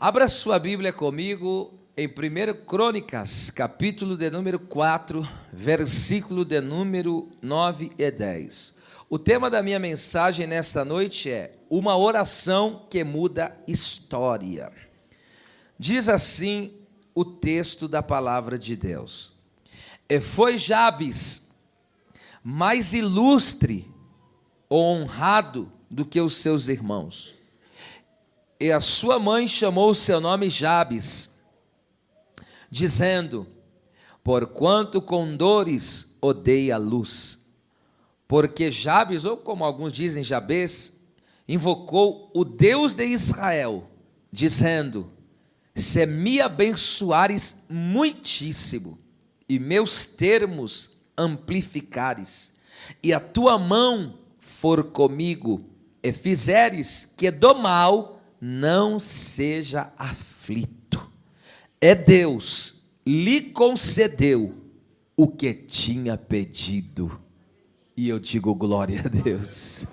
Abra sua Bíblia comigo em 1 Crônicas, capítulo de número 4, versículo de número 9 e 10. O tema da minha mensagem nesta noite é uma oração que muda história. Diz assim o texto da palavra de Deus. E foi Jabes mais ilustre ou honrado do que os seus irmãos. E a sua mãe chamou o seu nome Jabes, dizendo: porquanto com dores odeia a luz. Porque Jabes, ou como alguns dizem Jabes, invocou o Deus de Israel, dizendo: se me abençoares muitíssimo, e meus termos amplificares, e a tua mão for comigo, e fizeres que do mal não seja aflito, e Deus lhe concedeu o que tinha pedido. E eu digo glória a Deus.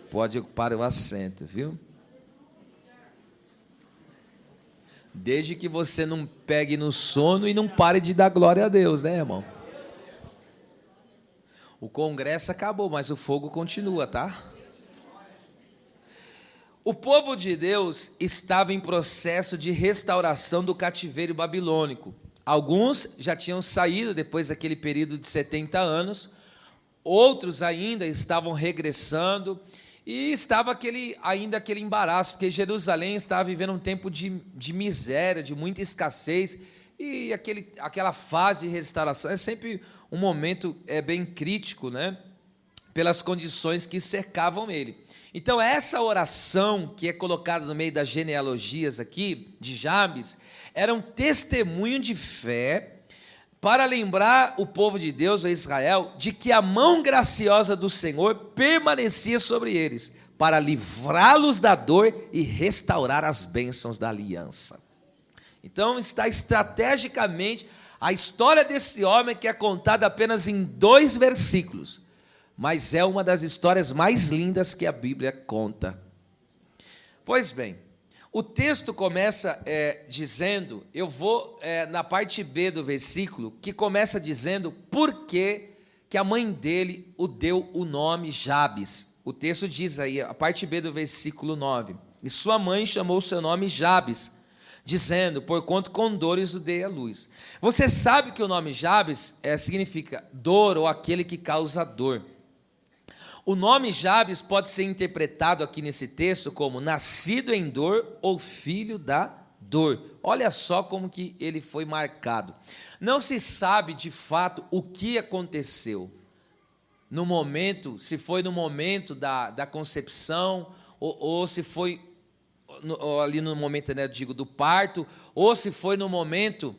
Pode ocupar o assento, viu? Desde que você não pegue no sono e não pare de dar glória a Deus, né, irmão? O congresso acabou, mas o fogo continua, tá? O povo de Deus estava em processo de restauração do cativeiro babilônico. Alguns já tinham saído depois daquele período de 70 anos, outros ainda estavam regressando, e estava ainda aquele embaraço, porque Jerusalém estava vivendo um tempo de miséria, de muita escassez, e aquela fase de restauração é sempre um momento bem crítico, né? Pelas condições que cercavam ele. Então essa oração que é colocada no meio das genealogias aqui, de Jabes, era um testemunho de fé, para lembrar o povo de Deus, a Israel, de que a mão graciosa do Senhor permanecia sobre eles, para livrá-los da dor e restaurar as bênçãos da aliança. Então está estrategicamente a história desse homem, que é contada apenas em 2 versículos, mas é uma das histórias mais lindas que a Bíblia conta. Pois bem, o texto começa dizendo, eu vou na parte B do versículo, que começa dizendo por que a mãe dele o deu o nome Jabes. O texto diz aí, a parte B do versículo 9, e sua mãe chamou o seu nome Jabes, dizendo, porquanto com dores odeia a luz. Você sabe que o nome Jabes significa dor, ou aquele que causa dor. O nome Jabes pode ser interpretado aqui nesse texto como nascido em dor ou filho da dor. Olha só como que ele foi marcado. Não se sabe de fato o que aconteceu no momento, se foi no momento da concepção, ou se foi ali no momento, né, digo, do parto, ou se foi no momento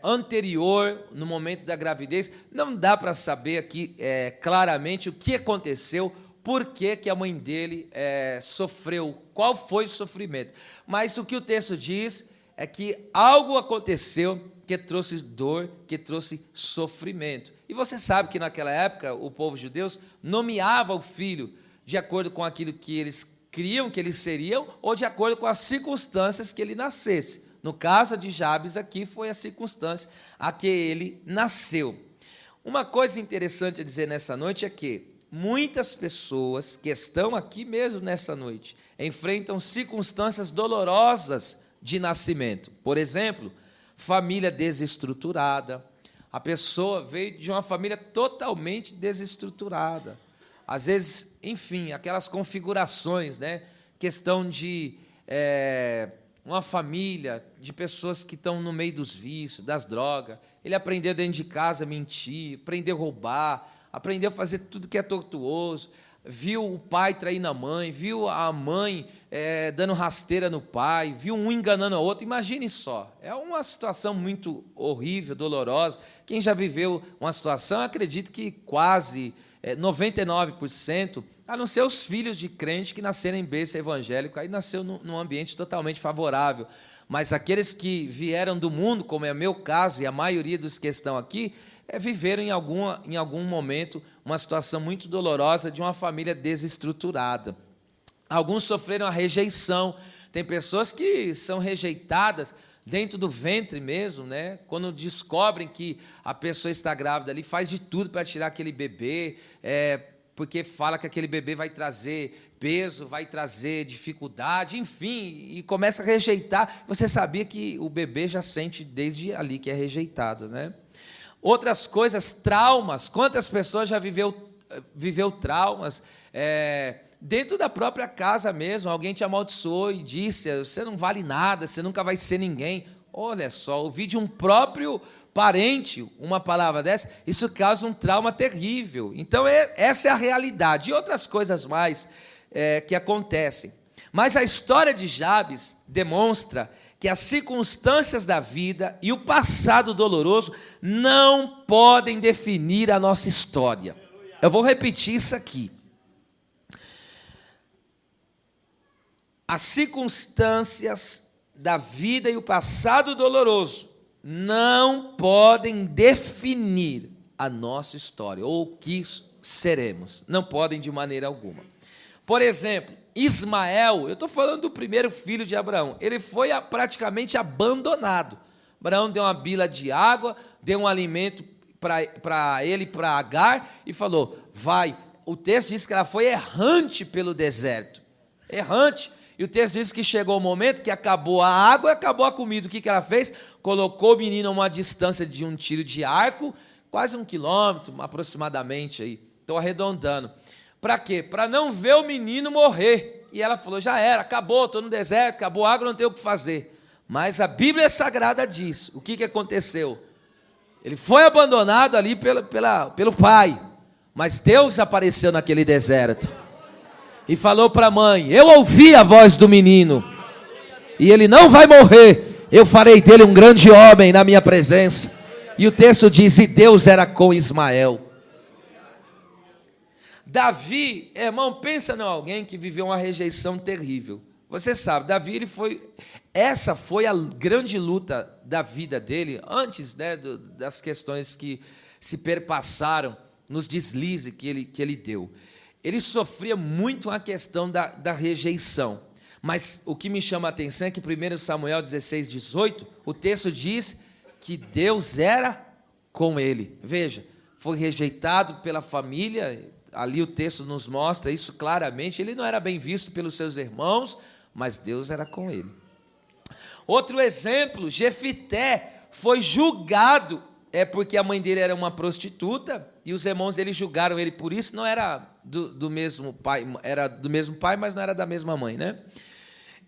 anterior, no momento da gravidez. Não dá para saber aqui claramente o que aconteceu, por que a mãe dele sofreu, qual foi o sofrimento. Mas o que o texto diz é que algo aconteceu que trouxe dor, que trouxe sofrimento. E você sabe que naquela época o povo judeu nomeava o filho de acordo com aquilo que eles criam que eles seriam, ou de acordo com as circunstâncias que ele nascesse. No caso de Jabes aqui, foi a circunstância a que ele nasceu. Uma coisa interessante a dizer nessa noite é que muitas pessoas que estão aqui mesmo nessa noite enfrentam circunstâncias dolorosas de nascimento. Por exemplo, família desestruturada. A pessoa veio de uma família totalmente desestruturada. Às vezes, enfim, aquelas configurações, né? Questão de uma família de pessoas que estão no meio dos vícios, das drogas. Ele aprendeu dentro de casa a mentir, aprendeu a roubar, aprendeu a fazer tudo que é tortuoso, viu o pai traindo a mãe, viu a mãe dando rasteira no pai, viu um enganando o outro. Imagine só, é uma situação muito horrível, dolorosa. Quem já viveu uma situação, acredito que quase 99%, a não ser os filhos de crente que nasceram em berço evangélico, aí nasceu num ambiente totalmente favorável. Mas aqueles que vieram do mundo, como é o meu caso e a maioria dos que estão aqui, viveram em algum momento uma situação muito dolorosa de uma família desestruturada. Alguns sofreram a rejeição, Tem pessoas que são rejeitadas dentro do ventre mesmo, né? Quando descobrem que a pessoa está grávida ali, faz de tudo para tirar aquele bebê, porque fala que aquele bebê vai trazer peso, vai trazer dificuldade, enfim, e começa a rejeitar. Você sabia que o bebê já sente desde ali que é rejeitado, né? Outras coisas, traumas. Quantas pessoas já viveu traumas? Dentro da própria casa mesmo, alguém te amaldiçoou e disse: você não vale nada, você nunca vai ser ninguém. Olha só, ouvir de um próprio parente uma palavra dessa, isso causa um trauma terrível. Então, essa é a realidade. E outras coisas mais que acontecem. Mas a história de Jabes demonstra que as circunstâncias da vida e o passado doloroso não podem definir a nossa história. Eu vou repetir isso aqui. As circunstâncias da vida e o passado doloroso não podem definir a nossa história, ou o que seremos. Não podem de maneira alguma. Por exemplo, Ismael, eu estou falando do primeiro filho de Abraão, ele foi praticamente abandonado. Abraão deu uma bila de água, deu um alimento para ele, para Agar, e falou: vai. O texto diz que ela foi errante pelo deserto. Errante. E o texto diz que chegou o momento que acabou a água e acabou a comida. O que ela fez? Colocou o menino a uma distância de um tiro de arco, quase 1 quilômetro, aproximadamente, aí. Estou arredondando. Para quê? Para não ver o menino morrer. E ela falou: já era, acabou, estou no deserto, acabou a água, não tenho o que fazer. Mas a Bíblia Sagrada diz, o que aconteceu? Ele foi abandonado ali pelo pai, mas Deus apareceu naquele deserto e falou para a mãe: eu ouvi a voz do menino, e ele não vai morrer, eu farei dele um grande homem na minha presença. E o texto diz: e Deus era com Ismael. Davi, irmão, pensa em alguém que viveu uma rejeição terrível. Você sabe, Davi, essa foi a grande luta da vida dele, antes, né, das questões que se perpassaram, nos deslizes que ele deu. Ele sofria muito a questão da rejeição. Mas o que me chama a atenção é que em 1 Samuel 16, 18, o texto diz que Deus era com ele. Veja, foi rejeitado pela família, ali o texto nos mostra isso claramente. Ele não era bem visto pelos seus irmãos, mas Deus era com ele. Outro exemplo, Jefité foi julgado, porque a mãe dele era uma prostituta, e os irmãos dele julgaram ele por isso. Não era do mesmo pai, era do mesmo pai, mas não era da mesma mãe, né?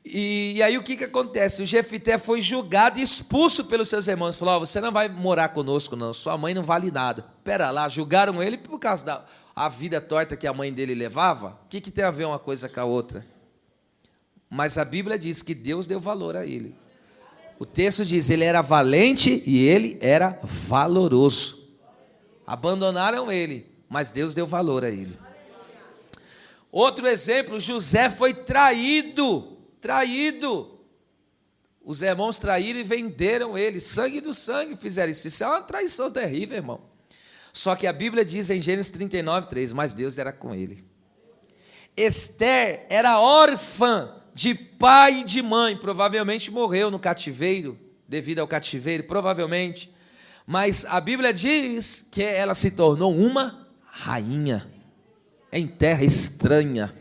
E aí o que acontece? O Jefité foi julgado e expulso pelos seus irmãos. Falou: você não vai morar conosco não, sua mãe não vale nada. Pera lá, julgaram ele por causa da vida torta que a mãe dele levava? O que tem a ver uma coisa com a outra? Mas a Bíblia diz que Deus deu valor a ele. O texto diz: ele era valente e ele era valoroso. Abandonaram ele, mas Deus deu valor a ele. Outro exemplo, José foi traído. Os irmãos traíram e venderam ele. Sangue do sangue fizeram isso. Isso é uma traição terrível, irmão. Só que a Bíblia diz em Gênesis 39, 3, mas Deus era com ele. Esther era órfã de pai e de mãe. Provavelmente morreu no cativeiro, devido ao cativeiro, provavelmente. Mas a Bíblia diz que ela se tornou uma rainha em terra estranha.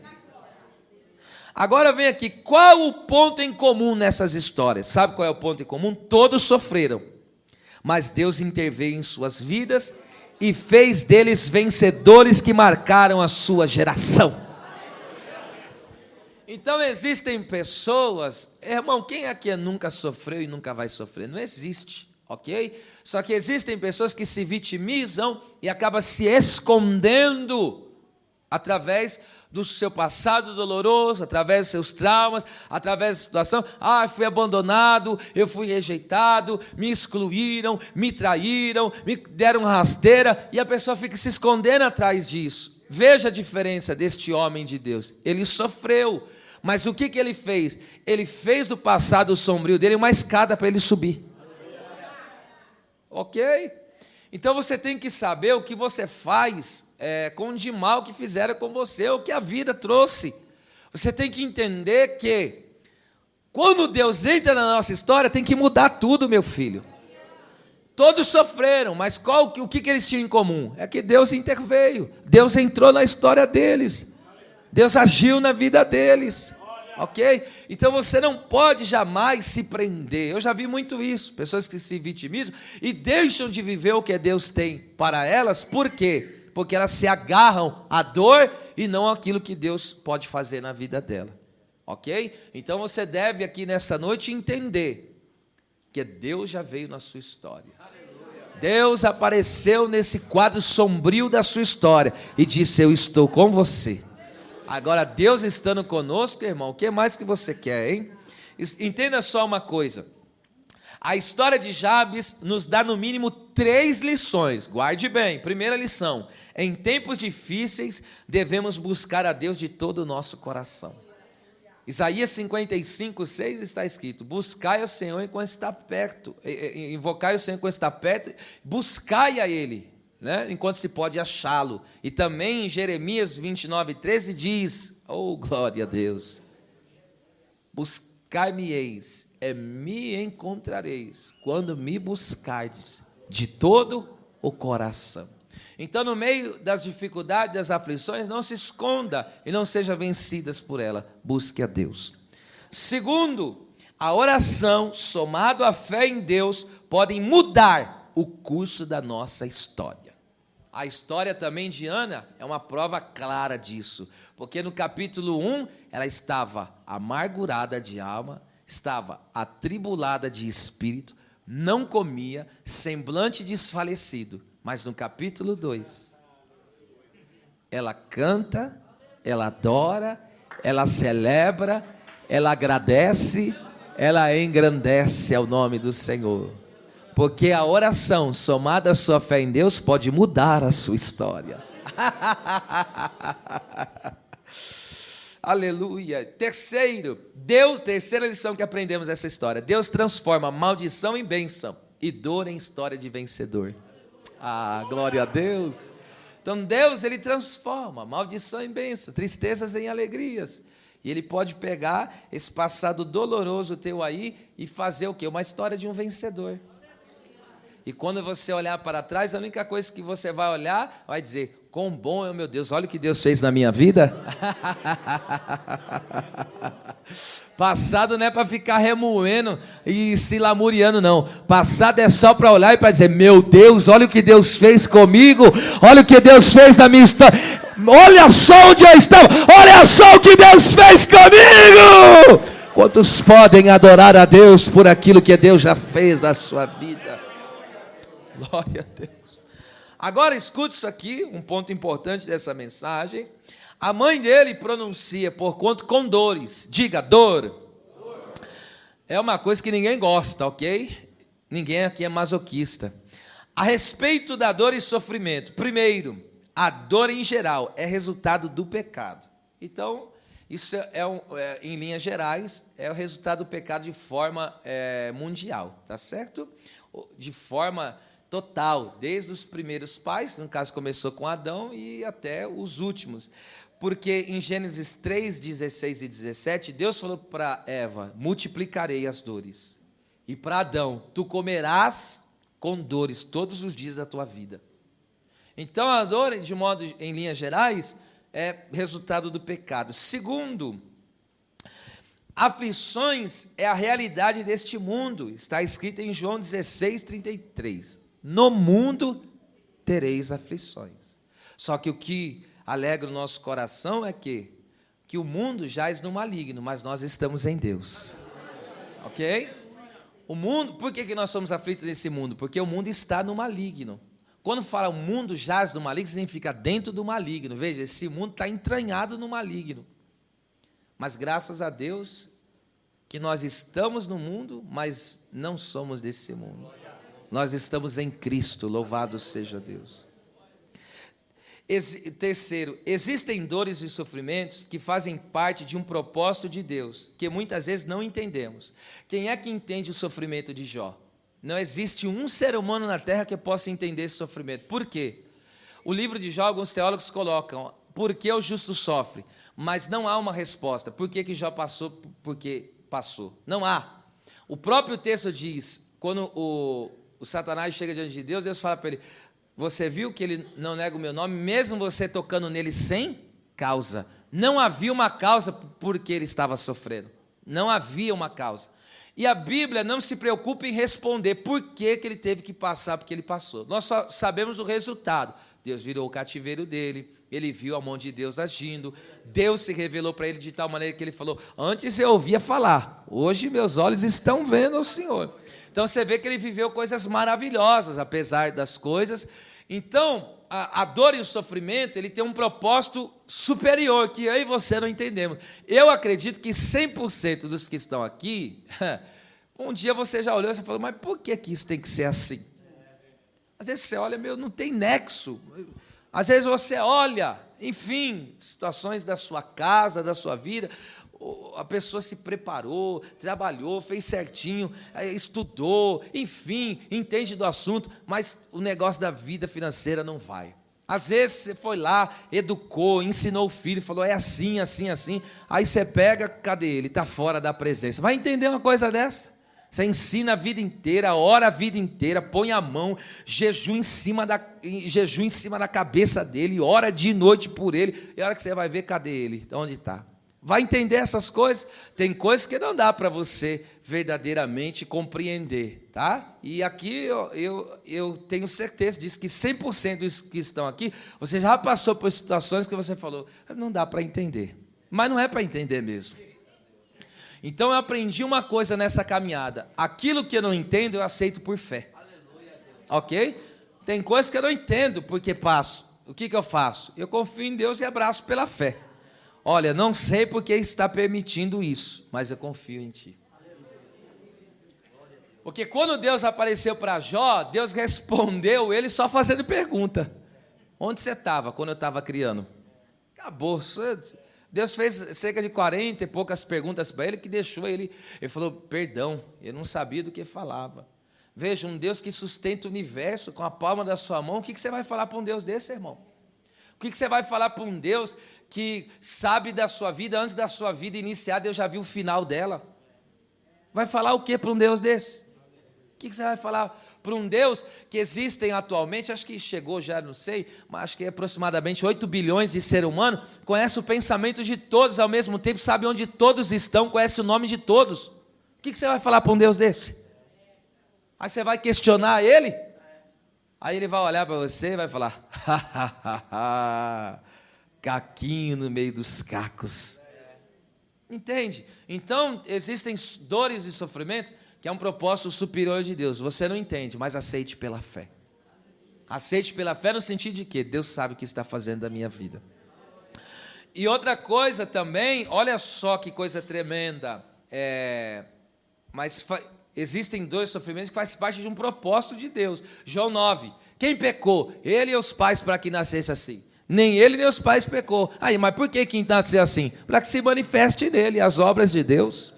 Agora vem aqui, qual o ponto em comum nessas histórias? Sabe qual é o ponto em comum? Todos sofreram, mas Deus interveio em suas vidas e fez deles vencedores que marcaram a sua geração. Então existem pessoas, irmão, quem aqui nunca sofreu e nunca vai sofrer? Não existe, ok? Só que existem pessoas que se vitimizam e acabam se escondendo através do seu passado doloroso, através dos seus traumas, através da situação. Fui abandonado, eu fui rejeitado, me excluíram, me traíram, me deram rasteira, e a pessoa fica se escondendo atrás disso. Veja a diferença deste homem de Deus. Ele sofreu, mas o que ele fez? Ele fez do passado sombrio dele uma escada para ele subir. Ok? Então você tem que saber o que você faz com o de mal que fizeram com você, o que a vida trouxe. Você tem que entender que Quando Deus entra na nossa história, tem que mudar tudo, meu filho. Todos sofreram, mas o que eles tinham em comum? É que Deus interveio, Deus entrou na história deles, Deus agiu na vida deles, ok? Então você não pode jamais se prender. Eu já vi muito isso, pessoas que se vitimizam e deixam de viver o que Deus tem para elas. Por quê? Porque elas se agarram à dor e não àquilo que Deus pode fazer na vida dela, ok? Então você deve aqui nessa noite entender que Deus já veio na sua história. Deus apareceu nesse quadro sombrio da sua história e disse: eu estou com você. Agora, Deus estando conosco, irmão, o que mais que você quer, hein? Entenda só uma coisa. A história de Jabes nos dá no mínimo 3 lições. Guarde bem. Primeira lição: em tempos difíceis devemos buscar a Deus de todo o nosso coração. Isaías 55:6 está escrito: buscai ao Senhor enquanto está perto, invocai o Senhor enquanto está perto, buscai a Ele, né, enquanto se pode achá-lo. E também em Jeremias 29:13 diz: oh, glória a Deus, buscar-me-eis, me encontrareis, quando me buscardes de todo o coração. Então, no meio das dificuldades, das aflições, não se esconda e não seja vencidas por ela. Busque a Deus. Segundo, a oração, somado à fé em Deus, podem mudar o curso da nossa história. A história também de Ana é uma prova clara disso, porque no capítulo 1, ela estava amargurada de alma, estava atribulada de espírito, não comia, semblante desfalecido. Mas no capítulo 2, ela canta, ela adora, ela celebra, ela agradece, ela engrandece ao nome do Senhor. Porque a oração, somada à sua fé em Deus, pode mudar a sua história. Aleluia. Terceira lição que aprendemos dessa história: Deus transforma maldição em bênção e dor em história de vencedor. Ah, glória a Deus. Então Deus, Ele transforma maldição em bênção, tristezas em alegrias. E Ele pode pegar esse passado doloroso teu aí e fazer o quê? Uma história de um vencedor. E quando você olhar para trás, a única coisa que você vai olhar, vai dizer: quão bom é o meu Deus, olha o que Deus fez na minha vida. Passado não é para ficar remoendo e se lamuriando, não. Passado é só para olhar e para dizer: meu Deus, olha o que Deus fez comigo, olha o que Deus fez na minha história, olha só onde eu estava, olha só o que Deus fez comigo. Quantos podem adorar a Deus por aquilo que Deus já fez na sua vida? Glória a Deus. Agora escute isso aqui, um ponto importante dessa mensagem. A mãe dele pronuncia porquanto com dores. Diga, dor. É uma coisa que ninguém gosta, ok? Ninguém aqui é masoquista. A respeito da dor e sofrimento. Primeiro, a dor em geral é resultado do pecado. Então, isso em linhas gerais, é o resultado do pecado de forma mundial, tá certo? De forma total, desde os primeiros pais, que no caso começou com Adão, e até os últimos. Porque em Gênesis 3, 16 e 17, Deus falou para Eva: multiplicarei as dores. E para Adão: tu comerás com dores todos os dias da tua vida. Então a dor, em linhas gerais, é resultado do pecado. Segundo, aflições é a realidade deste mundo. Está escrito em João 16, 33. No mundo tereis aflições. Só que o que alegra o nosso coração é que o mundo jaz no maligno, mas nós estamos em Deus. Ok? O mundo, por que nós somos aflitos nesse mundo? Porque o mundo está no maligno. Quando fala o mundo jaz no maligno, significa dentro do maligno. Veja, esse mundo está entranhado no maligno. Mas graças a Deus que nós estamos no mundo, mas não somos desse mundo. Nós estamos em Cristo, louvado seja Deus. Terceiro, existem dores e sofrimentos que fazem parte de um propósito de Deus, que muitas vezes não entendemos. Quem é que entende o sofrimento de Jó? Não existe um ser humano na terra que possa entender esse sofrimento. Por quê? O livro de Jó, alguns teólogos colocam: por que o justo sofre? Mas não há uma resposta. Por que Jó passou passou. Não há. O próprio texto diz, quando o Satanás chega diante de Deus, Deus fala para ele, você viu que ele não nega o meu nome, mesmo você tocando nele sem causa. Não havia uma causa por que ele estava sofrendo. Não havia uma causa. E a Bíblia não se preocupa em responder por que ele teve que passar, porque ele passou. Nós só sabemos o resultado. Deus virou o cativeiro dele, ele viu a mão de Deus agindo, Deus se revelou para ele de tal maneira que ele falou, antes eu ouvia falar, hoje meus olhos estão vendo o Senhor. Então você vê que ele viveu coisas maravilhosas, apesar das coisas. Então, a dor e o sofrimento, ele tem um propósito superior, que eu e você não entendemos. Eu acredito que 100% dos que estão aqui, um dia você já olhou e falou, mas por que isso tem que ser assim? Às vezes você olha, não tem nexo. Às vezes você olha, enfim, situações da sua casa, da sua vida, a pessoa se preparou, trabalhou, fez certinho, estudou, enfim, entende do assunto, mas o negócio da vida financeira não vai. Às vezes você foi lá, educou, ensinou o filho, falou, é assim, assim, assim, aí você pega, cadê ele? Está fora da presença. Vai entender uma coisa dessa? Você ensina a vida inteira, ora a vida inteira, põe a mão, jejum em cima da cabeça dele, ora de noite por ele, e a hora que você vai ver, cadê ele? Onde está? Vai entender essas coisas? Tem coisas que não dá para você verdadeiramente compreender, tá? E aqui eu tenho certeza disso, que 100% dos que estão aqui, você já passou por situações que você falou, não dá para entender. Mas não é para entender mesmo. Então eu aprendi uma coisa nessa caminhada. Aquilo que eu não entendo, eu aceito por fé. Ok? Tem coisas que eu não entendo porque passo. O que eu faço? Eu confio em Deus e abraço pela fé. Olha, não sei porque está permitindo isso, mas eu confio em Ti. Porque quando Deus apareceu para Jó, Deus respondeu ele só fazendo pergunta. Onde você estava quando eu estava criando? Acabou. Deus fez cerca de 40 e poucas perguntas para ele, que deixou ele. Ele falou, perdão, eu não sabia do que falava. Veja, um Deus que sustenta o universo com a palma da sua mão, o que você vai falar para um Deus desse, irmão? O que você vai falar para um Deus que sabe da sua vida, antes da sua vida iniciar, Deus já viu o final dela? Vai falar o que para um Deus desse? O que você vai falar para um Deus que existem atualmente, acho que chegou já, não sei, mas acho que é aproximadamente 8 bilhões de ser humano, conhece o pensamento de todos ao mesmo tempo, sabe onde todos estão, conhece o nome de todos. O que você vai falar para um Deus desse? Aí você vai questionar ele, aí ele vai olhar para você e vai falar, caquinho no meio dos cacos. Entende? Então, existem dores e sofrimentos que é um propósito superior de Deus. Você não entende, mas aceite pela fé. Aceite pela fé no sentido de que Deus sabe o que está fazendo da minha vida. E outra coisa também, olha só que coisa tremenda, existem dois sofrimentos que fazem parte de um propósito de Deus. João 9, quem pecou? Ele e os pais para que nascesse assim. Nem ele nem os pais pecou. Aí, mas por que quem nasceu assim? Para que se manifeste nele as obras de Deus.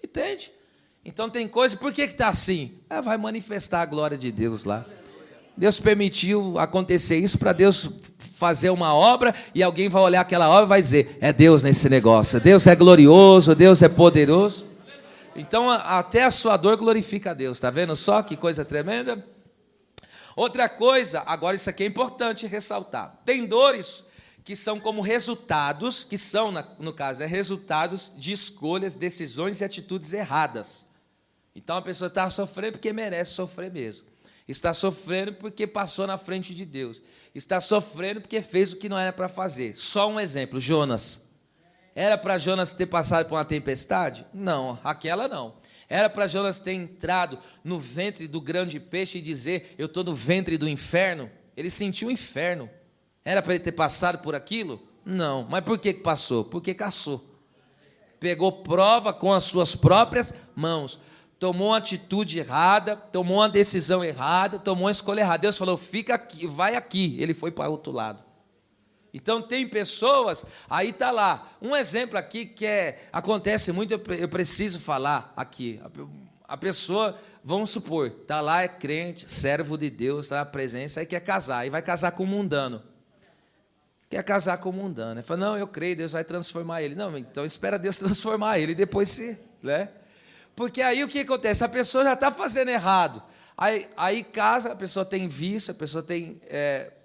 Entende? Então tem coisa, por que está assim? Vai manifestar a glória de Deus lá. Deus permitiu acontecer isso para Deus fazer uma obra e alguém vai olhar aquela obra e vai dizer, é Deus nesse negócio, Deus é glorioso, Deus é poderoso. Então até a sua dor glorifica a Deus, está vendo só que coisa tremenda? Outra coisa, agora isso aqui é importante ressaltar, tem dores que são como resultados, que são, no caso, resultados de escolhas, decisões e atitudes erradas. Então a pessoa está sofrendo porque merece sofrer mesmo. Está sofrendo porque passou na frente de Deus. Está sofrendo porque fez o que não era para fazer. Só um exemplo, Jonas. Era para Jonas ter passado por uma tempestade? Não, aquela não. Era para Jonas ter entrado no ventre do grande peixe e dizer, eu estou no ventre do inferno? Ele sentiu o inferno. Era para ele ter passado por aquilo? Não. Mas por que passou? Porque caçou. Pegou prova com as suas próprias mãos. Tomou uma atitude errada, tomou uma decisão errada, tomou uma escolha errada. Deus falou, fica aqui, vai aqui. Ele foi para o outro lado. Então tem pessoas, aí está lá. Um exemplo aqui que acontece muito, eu preciso falar aqui. A pessoa, vamos supor, está lá, é crente, servo de Deus, está na presença, aí quer casar, aí vai casar com um mundano. quer casar com o mundano. Ele fala, não, eu creio, Deus vai transformar ele. Não, então espera Deus transformar ele, e depois se... né? Porque aí o que acontece? A pessoa já está fazendo errado. Aí casa, a pessoa tem vício, a pessoa tem...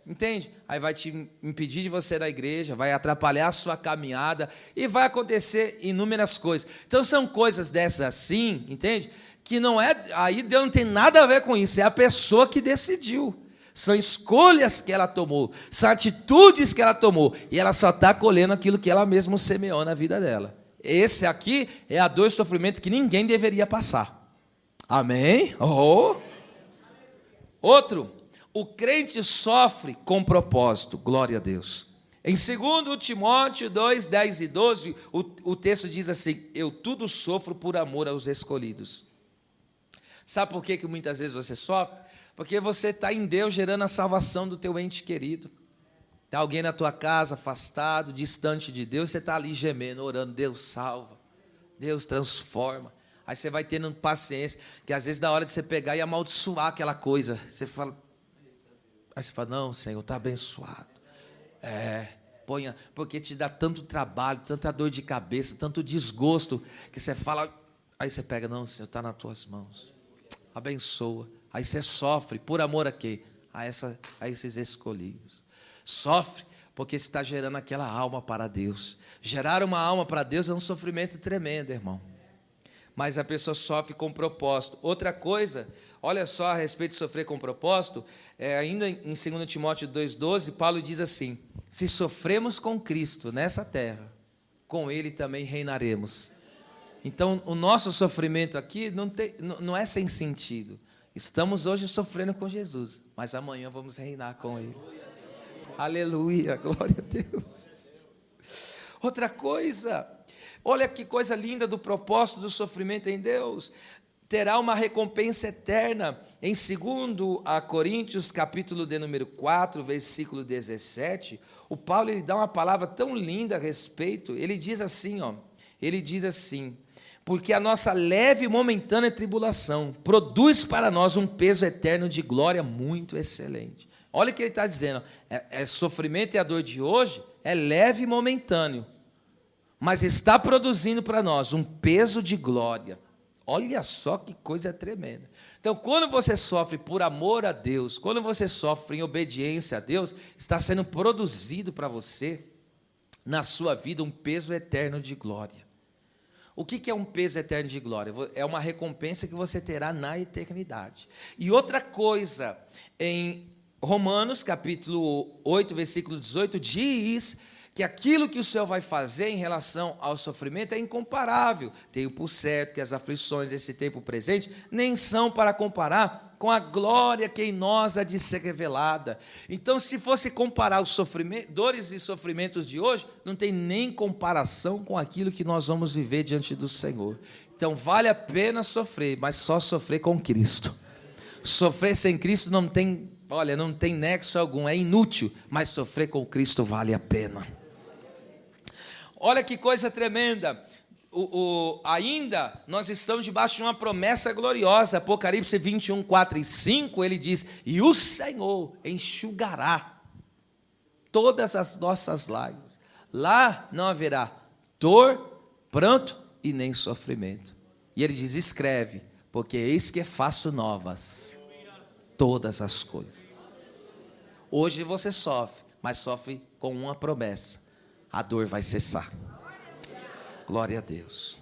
entende? Aí vai te impedir de você ir à igreja, vai atrapalhar a sua caminhada, e vai acontecer inúmeras coisas. Então são coisas dessas assim, entende? Que não é... Aí Deus não tem nada a ver com isso, é a pessoa que decidiu. São escolhas que ela tomou, são atitudes que ela tomou, e ela só está colhendo aquilo que ela mesma semeou na vida dela. Esse aqui é a dor e sofrimento que ninguém deveria passar. Amém? Oh. Outro, o crente sofre com propósito, glória a Deus. Em 2 Timóteo 2, 10 e 12, o texto diz assim, eu tudo sofro por amor aos escolhidos. Sabe por que muitas vezes você sofre? Porque você está em Deus gerando a salvação do teu ente querido. Está alguém na tua casa, afastado, distante de Deus, você está ali gemendo, orando, Deus salva, Deus transforma. Aí você vai tendo paciência, que às vezes na hora de você pegar e amaldiçoar aquela coisa, você fala, aí você fala, não, Senhor, está abençoado. Ponha, porque te dá tanto trabalho, tanta dor de cabeça, tanto desgosto, que você fala, aí você pega, não, Senhor, está nas tuas mãos, abençoa. Aí você sofre, por amor a quê? A esses escolhidos. Sofre, porque você está gerando aquela alma para Deus. Gerar uma alma para Deus é um sofrimento tremendo, irmão. Mas a pessoa sofre com propósito. Outra coisa, olha só a respeito de sofrer com propósito, ainda em 2 Timóteo 2,12, Paulo diz assim, se sofremos com Cristo nessa terra, com Ele também reinaremos. Então, o nosso sofrimento aqui não é sem sentido. Estamos hoje sofrendo com Jesus, mas amanhã vamos reinar com Ele. Aleluia, glória a Deus. Outra coisa, olha que coisa linda do propósito do sofrimento em Deus. Terá uma recompensa eterna. Em 2 Coríntios, capítulo de número 4, versículo 17, o Paulo ele dá uma palavra tão linda a respeito. Ele diz assim, porque a nossa leve e momentânea tribulação produz para nós um peso eterno de glória muito excelente. Olha o que ele está dizendo, sofrimento e a dor de hoje é leve e momentâneo, mas está produzindo para nós um peso de glória. Olha só que coisa tremenda. Então, quando você sofre por amor a Deus, quando você sofre em obediência a Deus, está sendo produzido para você, na sua vida, um peso eterno de glória. O que é um peso eterno de glória? É uma recompensa que você terá na eternidade. E outra coisa, em Romanos, capítulo 8, versículo 18, diz que aquilo que o Senhor vai fazer em relação ao sofrimento é incomparável. Tenho por certo que as aflições desse tempo presente nem são para comparar com a glória que em nós há de ser revelada. Então, se fosse comparar os dores e sofrimentos de hoje, não tem nem comparação com aquilo que nós vamos viver diante do Senhor. Então, vale a pena sofrer, mas só sofrer com Cristo. Sofrer sem Cristo não tem nexo algum, é inútil, mas sofrer com Cristo vale a pena. Olha que coisa tremenda, ainda nós estamos debaixo de uma promessa gloriosa, Apocalipse 21, 4 e 5, ele diz, e o Senhor enxugará todas as nossas lágrimas, lá não haverá dor, pranto e nem sofrimento, e ele diz, escreve, porque eis que faço novas todas as coisas. Hoje você sofre, mas sofre com uma promessa, a dor vai cessar. Glória a Deus.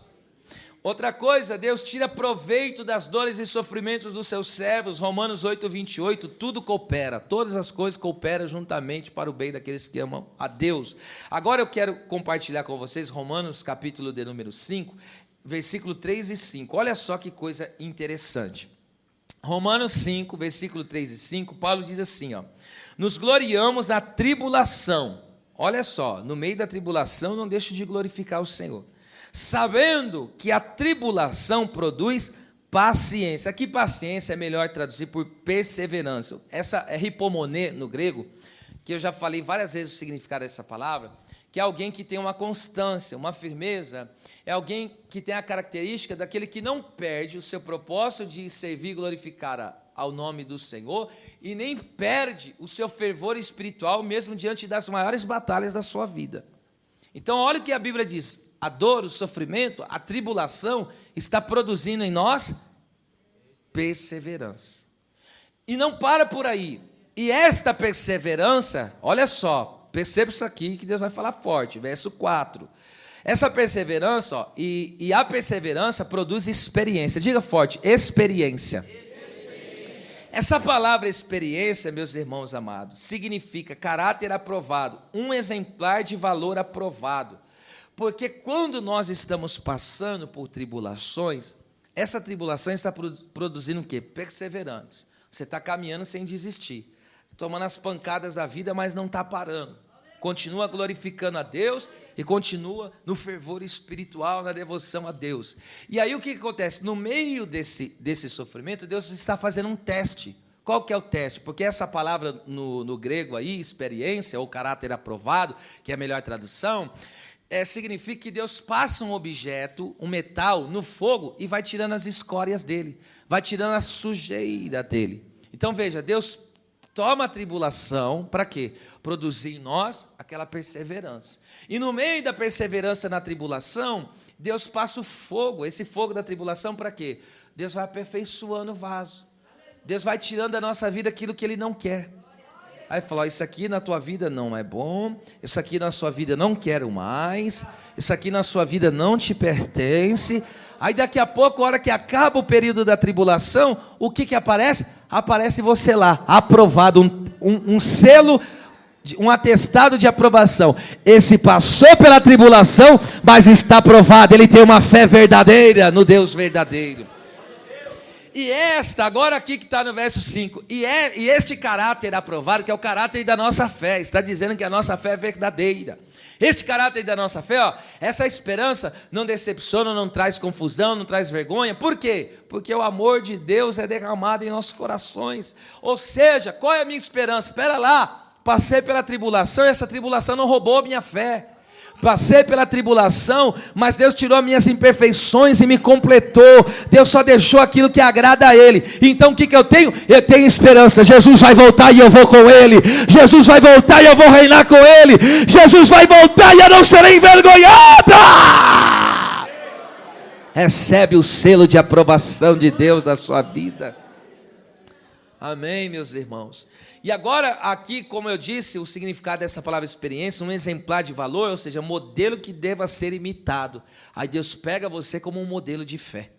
Outra coisa, Deus tira proveito das dores e sofrimentos dos seus servos, Romanos 8, 28, tudo coopera, todas as coisas cooperam juntamente para o bem daqueles que amam a Deus. Agora eu quero compartilhar com vocês Romanos capítulo de número 5, versículo 3 e 5, olha só que coisa interessante. Romanos 5, versículo 3 e 5, Paulo diz assim, nos gloriamos na tribulação. Olha só, no meio da tribulação não deixe de glorificar o Senhor, sabendo que a tribulação produz paciência. Aqui paciência é melhor traduzir por perseverança. Essa é hipomoné no grego, que eu já falei várias vezes o significado dessa palavra, que é alguém que tem uma constância, uma firmeza, é alguém que tem a característica daquele que não perde o seu propósito de servir e glorificar ao nome do Senhor e nem perde o seu fervor espiritual mesmo diante das maiores batalhas da sua vida. Então, olha o que a Bíblia diz: a dor, o sofrimento, a tribulação está produzindo em nós perseverança. E não para por aí. E esta perseverança, olha só, perceba isso aqui que Deus vai falar forte, verso 4. Essa perseverança, ó, e a perseverança produz experiência. Diga forte, experiência. Essa palavra experiência, meus irmãos amados, significa caráter aprovado, um exemplar de valor aprovado. Porque quando nós estamos passando por tribulações, essa tribulação está produzindo o quê? Perseverança. Você está caminhando sem desistir, tomando as pancadas da vida, mas não está parando. Continua glorificando a Deus e continua no fervor espiritual, na devoção a Deus. E aí o que acontece? No meio desse sofrimento, Deus está fazendo um teste. Qual que é o teste? Porque essa palavra no grego aí, experiência ou caráter aprovado, que é a melhor tradução, significa que Deus passa um objeto, um metal, no fogo e vai tirando as escórias dele, vai tirando a sujeira dele. Então veja, Deus toma a tribulação, para quê? Produzir em nós aquela perseverança. E no meio da perseverança na tribulação, Deus passa o fogo, esse fogo da tribulação para quê? Deus vai aperfeiçoando o vaso. Deus vai tirando da nossa vida aquilo que Ele não quer. Aí fala, isso aqui na tua vida não é bom, isso aqui na sua vida não quero mais, isso aqui na sua vida não te pertence. Aí daqui a pouco, a hora que acaba o período da tribulação, o que aparece? Aparece você lá, aprovado, um selo, um atestado de aprovação. Esse passou pela tribulação, mas está aprovado, ele tem uma fé verdadeira no Deus verdadeiro. E agora aqui que está no verso 5, e este caráter aprovado, que é o caráter da nossa fé, está dizendo que a nossa fé é verdadeira. Este caráter da nossa fé, ó, essa esperança não decepciona, não traz confusão, não traz vergonha. Por quê? Porque o amor de Deus é derramado em nossos corações. Ou seja, qual é a minha esperança? Espera lá, passei pela tribulação e essa tribulação não roubou a minha fé. Passei pela tribulação, mas Deus tirou as minhas imperfeições e me completou. Deus só deixou aquilo que agrada a Ele. Então o que eu tenho? Eu tenho esperança. Jesus vai voltar e eu vou com Ele. Jesus vai voltar e eu vou reinar com Ele. Jesus vai voltar e eu não serei envergonhada. Recebe o selo de aprovação de Deus na sua vida. Amém, meus irmãos. E agora, aqui, como eu disse, o significado dessa palavra experiência, um exemplar de valor, ou seja, modelo que deva ser imitado. Aí Deus pega você como um modelo de fé.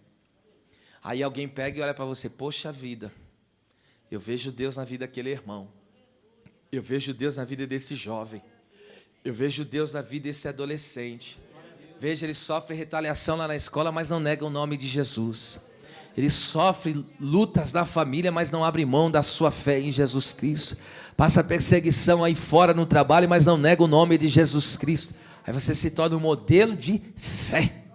Aí alguém pega e olha para você, poxa vida, eu vejo Deus na vida daquele irmão. Eu vejo Deus na vida desse jovem. Eu vejo Deus na vida desse adolescente. Veja, ele sofre retaliação lá na escola, mas não nega o nome de Jesus. Ele sofre lutas na família, mas não abre mão da sua fé em Jesus Cristo. Passa perseguição aí fora no trabalho, mas não nega o nome de Jesus Cristo. Aí você se torna um modelo de fé,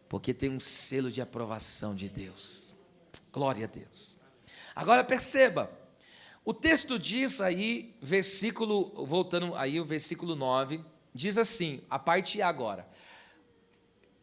porque tem um selo de aprovação de Deus. Glória a Deus. Agora perceba, o texto diz aí, voltando aí o versículo 9, diz assim, a parte A agora.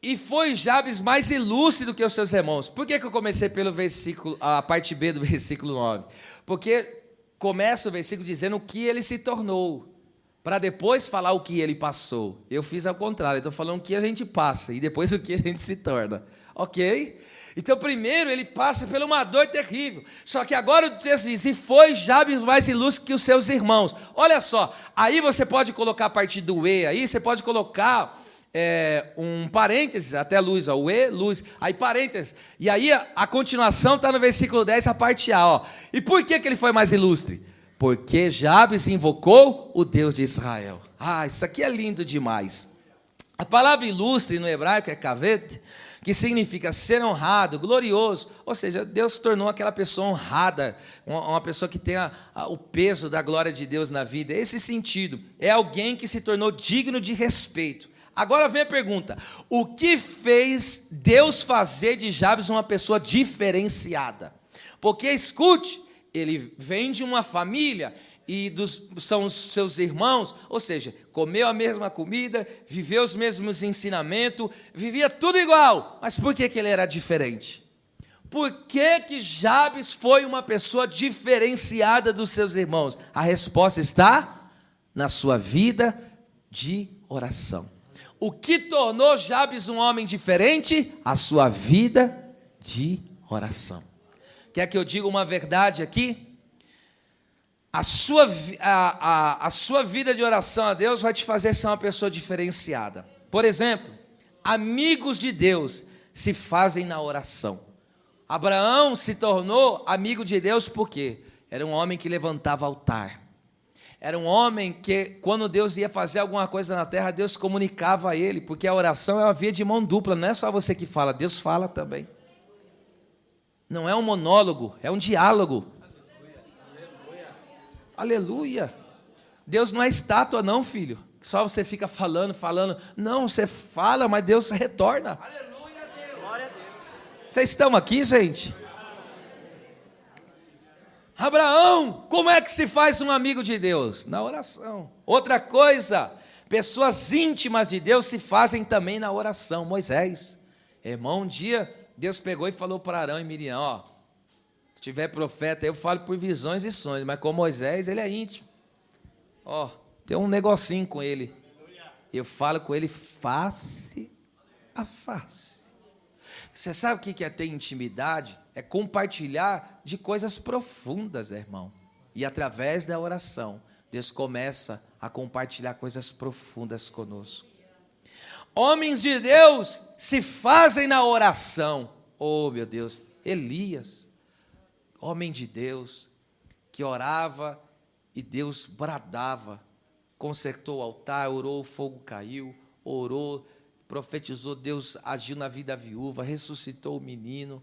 E foi Jabes mais ilustre do que os seus irmãos. Por que eu comecei pelo versículo, a parte B do versículo 9? Porque começa o versículo dizendo o que ele se tornou, para depois falar o que ele passou. Eu fiz ao contrário, estou falando o que a gente passa e depois o que a gente se torna. Ok? Então primeiro ele passa por uma dor terrível. Só que agora o texto diz, e foi Jabes mais ilustre que os seus irmãos. Olha só, aí você pode colocar a partir do E aí, você pode colocar... um parênteses, até luz, ó, o E, luz, aí parênteses, e aí a continuação está no versículo 10, a parte A, ó. E por que ele foi mais ilustre? Porque Jabes invocou o Deus de Israel. Isso aqui é lindo demais. A palavra ilustre no hebraico é kavet, que significa ser honrado, glorioso, ou seja, Deus tornou aquela pessoa honrada, uma pessoa que tem o peso da glória de Deus na vida. Esse sentido, é alguém que se tornou digno de respeito. Agora vem a pergunta, o que fez Deus fazer de Jabes uma pessoa diferenciada? Porque, escute, ele vem de uma família e são os seus irmãos, ou seja, comeu a mesma comida, viveu os mesmos ensinamentos, vivia tudo igual, mas por que ele era diferente? Por que Jabes foi uma pessoa diferenciada dos seus irmãos? A resposta está na sua vida de oração. O que tornou Jabes um homem diferente? A sua vida de oração. Quer que eu diga uma verdade aqui? A sua vida de oração a Deus vai te fazer ser uma pessoa diferenciada. Por exemplo, amigos de Deus se fazem na oração. Abraão se tornou amigo de Deus porque era um homem que levantava altar. Era um homem que, quando Deus ia fazer alguma coisa na terra, Deus comunicava a ele, porque a oração é uma via de mão dupla, não é só você que fala, Deus fala também. Não é um monólogo, é um diálogo. Aleluia. Deus não é estátua não, filho. Só você fica falando. Não, você fala, mas Deus retorna. Aleluia, Deus. Glória a Deus. Vocês estão aqui, gente? Abraão, como é que se faz um amigo de Deus? Na oração. Outra coisa, pessoas íntimas de Deus se fazem também na oração. Moisés, irmão, um dia Deus pegou e falou para Arão e Miriam, ó, se tiver profeta, eu falo por visões e sonhos, mas com Moisés ele é íntimo. Ó, tem um negocinho com ele. Eu falo com ele face a face. Você sabe o que é ter intimidade? É compartilhar de coisas profundas, irmão. E através da oração, Deus começa a compartilhar coisas profundas conosco. Homens de Deus se fazem na oração. Oh, meu Deus, Elias, homem de Deus, que orava e Deus bradava, consertou o altar, orou, o fogo caiu, orou, profetizou, Deus agiu na vida da viúva, ressuscitou o menino.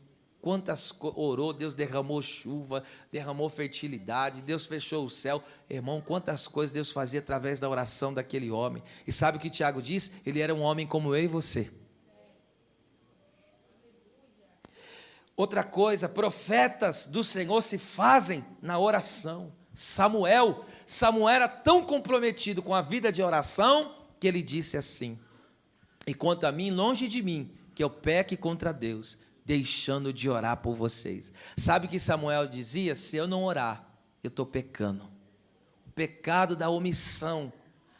Orou, Deus derramou chuva, derramou fertilidade, Deus fechou o céu. Irmão, quantas coisas Deus fazia através da oração daquele homem. E sabe o que Tiago diz? Ele era um homem como eu e você. Outra coisa, profetas do Senhor se fazem na oração. Samuel era tão comprometido com a vida de oração, que ele disse assim, e quanto a mim, longe de mim, que eu peque contra Deus, deixando de orar por vocês. Sabe o que Samuel dizia? Se eu não orar, eu estou pecando. O pecado da omissão.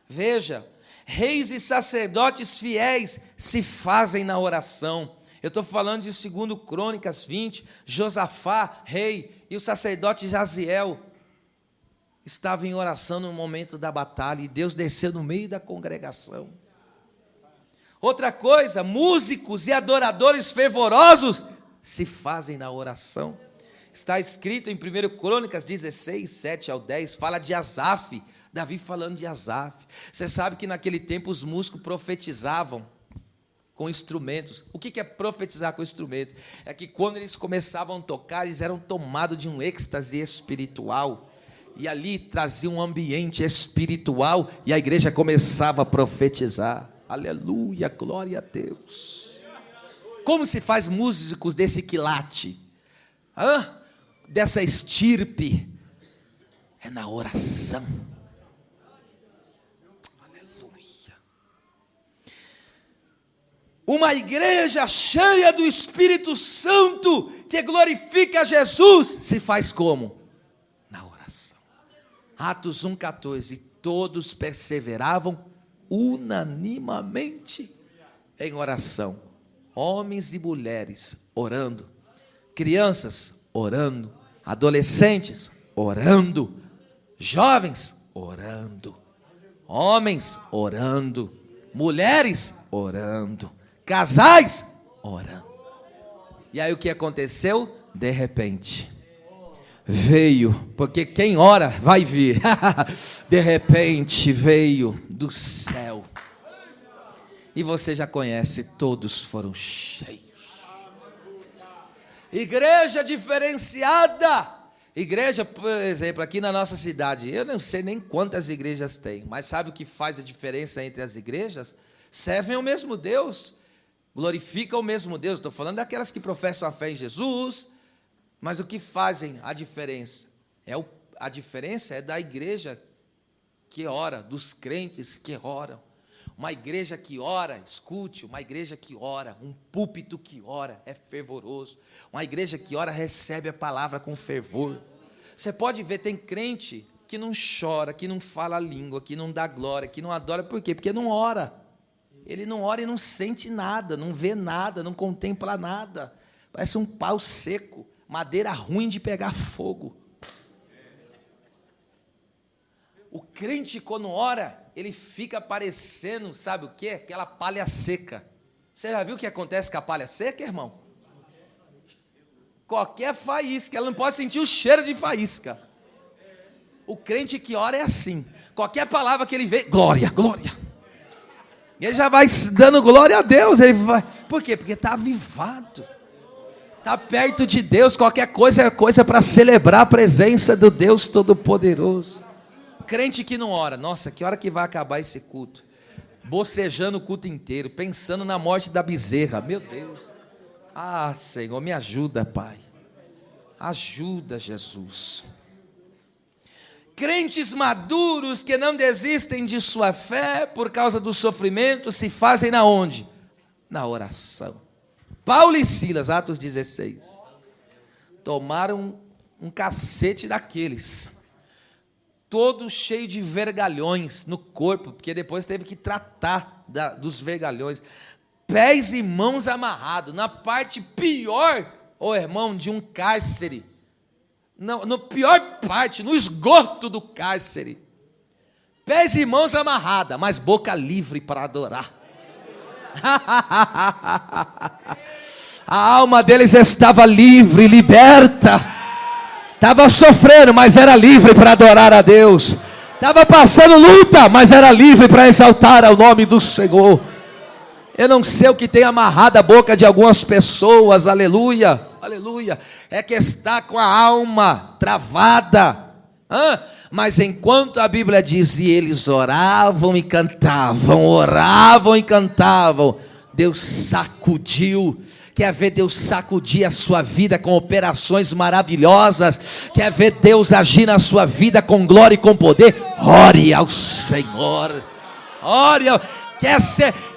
Veja, reis e sacerdotes fiéis se fazem na oração. Eu estou falando de 2 Crônicas 20, Josafá, rei, e o sacerdote Jaziel estavam em oração no momento da batalha, e Deus desceu no meio da congregação. Outra coisa, músicos e adoradores fervorosos se fazem na oração. Está escrito em 1 Crônicas 16, 7 ao 10, fala de Asaf, Davi falando de Asaf. Você sabe que naquele tempo os músicos profetizavam com instrumentos. O que é profetizar com instrumento? É que quando eles começavam a tocar, eles eram tomados de um êxtase espiritual. E ali trazia um ambiente espiritual e a igreja começava a profetizar. Aleluia, glória a Deus. Como se faz músicos desse quilate? Dessa estirpe? É na oração. Aleluia. Uma igreja cheia do Espírito Santo, que glorifica Jesus, se faz como? Na oração. Atos 1,14. Todos perseveravam unanimamente em oração, homens e mulheres orando, crianças orando, adolescentes orando, jovens orando, homens orando, mulheres orando, casais orando. E aí o que aconteceu? De repente veio, porque quem ora vai vir. De repente veio do céu. E você já conhece, todos foram cheios. Igreja diferenciada. Igreja, por exemplo, aqui na nossa cidade, eu não sei nem quantas igrejas tem, mas sabe o que faz a diferença entre as igrejas? Servem ao mesmo Deus, glorificam o mesmo Deus. Estou falando daquelas que professam a fé em Jesus. Mas o que fazem a diferença? A diferença é da igreja que ora, dos crentes que oram. Uma igreja que ora, escute, uma igreja que ora, um púlpito que ora, é fervoroso. Uma igreja que ora recebe a palavra com fervor. Você pode ver, tem crente que não chora, que não fala a língua, que não dá glória, que não adora, por quê? Porque não ora. Ele não ora e não sente nada, não vê nada, não contempla nada. Parece um pau seco, madeira ruim de pegar fogo. O crente, quando ora, ele fica parecendo, sabe o quê? Aquela palha seca. Você já viu o que acontece com a palha seca, irmão? Qualquer faísca, ela não pode sentir o cheiro de faísca. O crente que ora é assim. Qualquer palavra que ele vê, glória, glória. Ele já vai dando glória a Deus. Ele vai. Por quê? Porque está avivado. Está perto de Deus. Qualquer coisa é coisa para celebrar a presença do Deus Todo-Poderoso. Crente que não ora, nossa, que hora que vai acabar esse culto? Bocejando o culto inteiro, pensando na morte da bezerra, meu Deus. Ah, Senhor, me ajuda, Pai. Ajuda, Jesus. Crentes maduros que não desistem de sua fé por causa do sofrimento, se fazem na onde? Na oração. Paulo e Silas, Atos 16, tomaram um cacete daqueles, todo cheio de vergalhões no corpo, porque depois teve que tratar dos vergalhões, pés e mãos amarrados, na parte pior, irmão, de um cárcere, no pior parte, no esgoto do cárcere, pés e mãos amarradas, mas boca livre para adorar. A alma deles estava livre, liberta. Estava sofrendo, mas era livre para adorar a Deus. Estava passando luta, mas era livre para exaltar ao nome do Senhor. Eu não sei o que tem amarrado a boca de algumas pessoas, aleluia, aleluia. É que está com a alma travada. Mas enquanto a Bíblia diz, e eles oravam e cantavam, Deus sacudiu. Quer ver Deus sacudir a sua vida com operações maravilhosas? Quer ver Deus agir na sua vida com glória e com poder? Ore ao Senhor. Ore ao...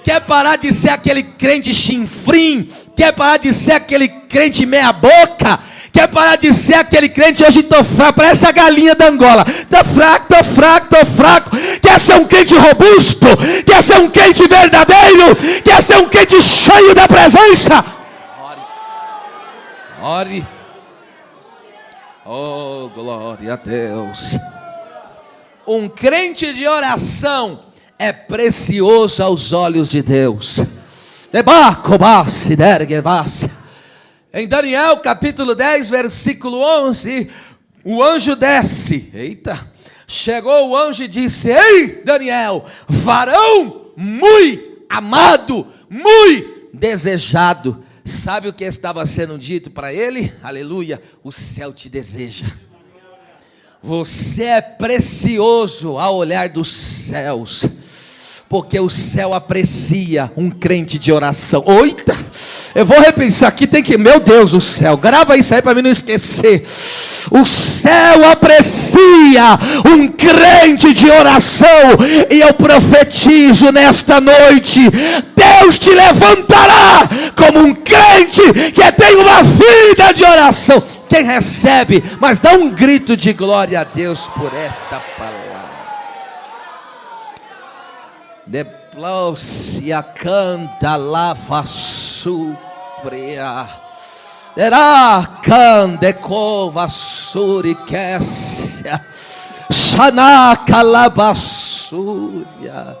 Quer parar de ser aquele crente chinfrim? Quer parar de ser aquele crente meia boca? Quer parar de ser aquele crente, hoje estou fraco, parece a galinha da Angola, estou fraco, quer ser um crente robusto, quer ser um crente verdadeiro, quer ser um crente cheio da presença? Ore, oh glória a Deus. Um crente de oração é precioso aos olhos de Deus. Em Daniel capítulo 10, versículo 11, o anjo desce, chegou o anjo e disse, ei Daniel, varão muito amado, muito desejado. Sabe o que estava sendo dito para ele? Aleluia, o céu te deseja. Você é precioso ao olhar dos céus, porque o céu aprecia um crente de oração. Oita, eu vou repensar aqui, tem que, meu Deus do céu, grava isso aí para mim não esquecer. O céu aprecia um crente de oração, e eu profetizo nesta noite, Deus te levantará como um crente que tem uma vida de oração. Quem recebe, mas dá um grito de glória a Deus por esta palavra. Deplosia canta lava supria. Era candecova suriquécia. Xanaca labassúria.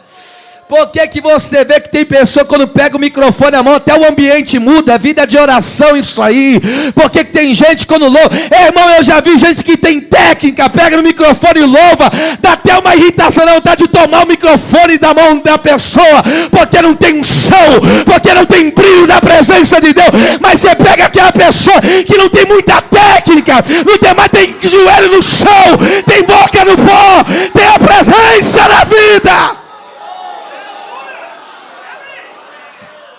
Por que você vê que tem pessoa quando pega o microfone na mão, até o ambiente muda, a vida de oração isso aí? Por que tem gente quando louva? Irmão, eu já vi gente que tem técnica, pega no microfone e louva, dá até uma irritação, não dá de tomar o microfone da mão da pessoa, porque não tem unção, porque não tem brilho da presença de Deus. Mas você pega aquela pessoa que não tem muita técnica, não tem, mas tem joelho no chão, tem boca no pó, tem a presença na vida.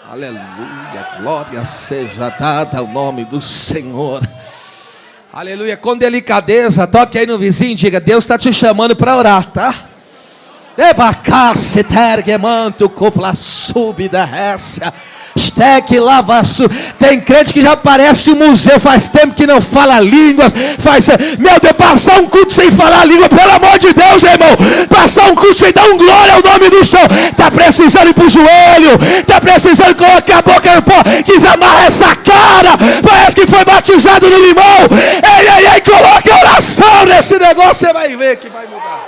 Aleluia, glória seja dada ao nome do Senhor. Aleluia, com delicadeza, toque aí no vizinho e diga, Deus está te chamando para orar, tá? Debacasse tergemanto copla subida récia. Steque lavaçu. Tem crente que já parece um museu, faz tempo que não fala línguas. Meu Deus, passar um culto sem falar língua, pelo amor de Deus, irmão. Passar um culto sem dar um glória ao nome do Senhor. Está precisando ir para o joelho, está precisando colocar a boca no pó. Desamarra essa cara, parece que foi batizado no limão. Ei, coloque a oração nesse negócio, você vai ver que vai mudar.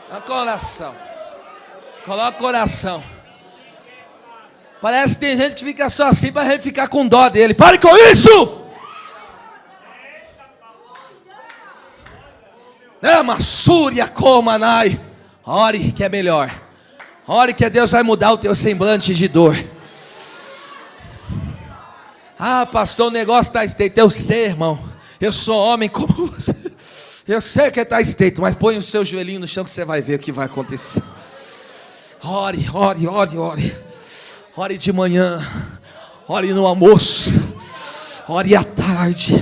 Coloca oração. Coloca oração. Parece que tem gente que fica só assim para a gente ficar com dó dele. Pare com isso! Massúria comanai. Ore que é melhor. Ore que Deus vai mudar o teu semblante de dor. Ah, pastor, o negócio está estreito. Eu sei, irmão. Eu sou homem como você. Eu sei que está estreito, mas põe o seu joelhinho no chão que você vai ver o que vai acontecer. Ore. Ore de manhã, ore no almoço, ore à tarde,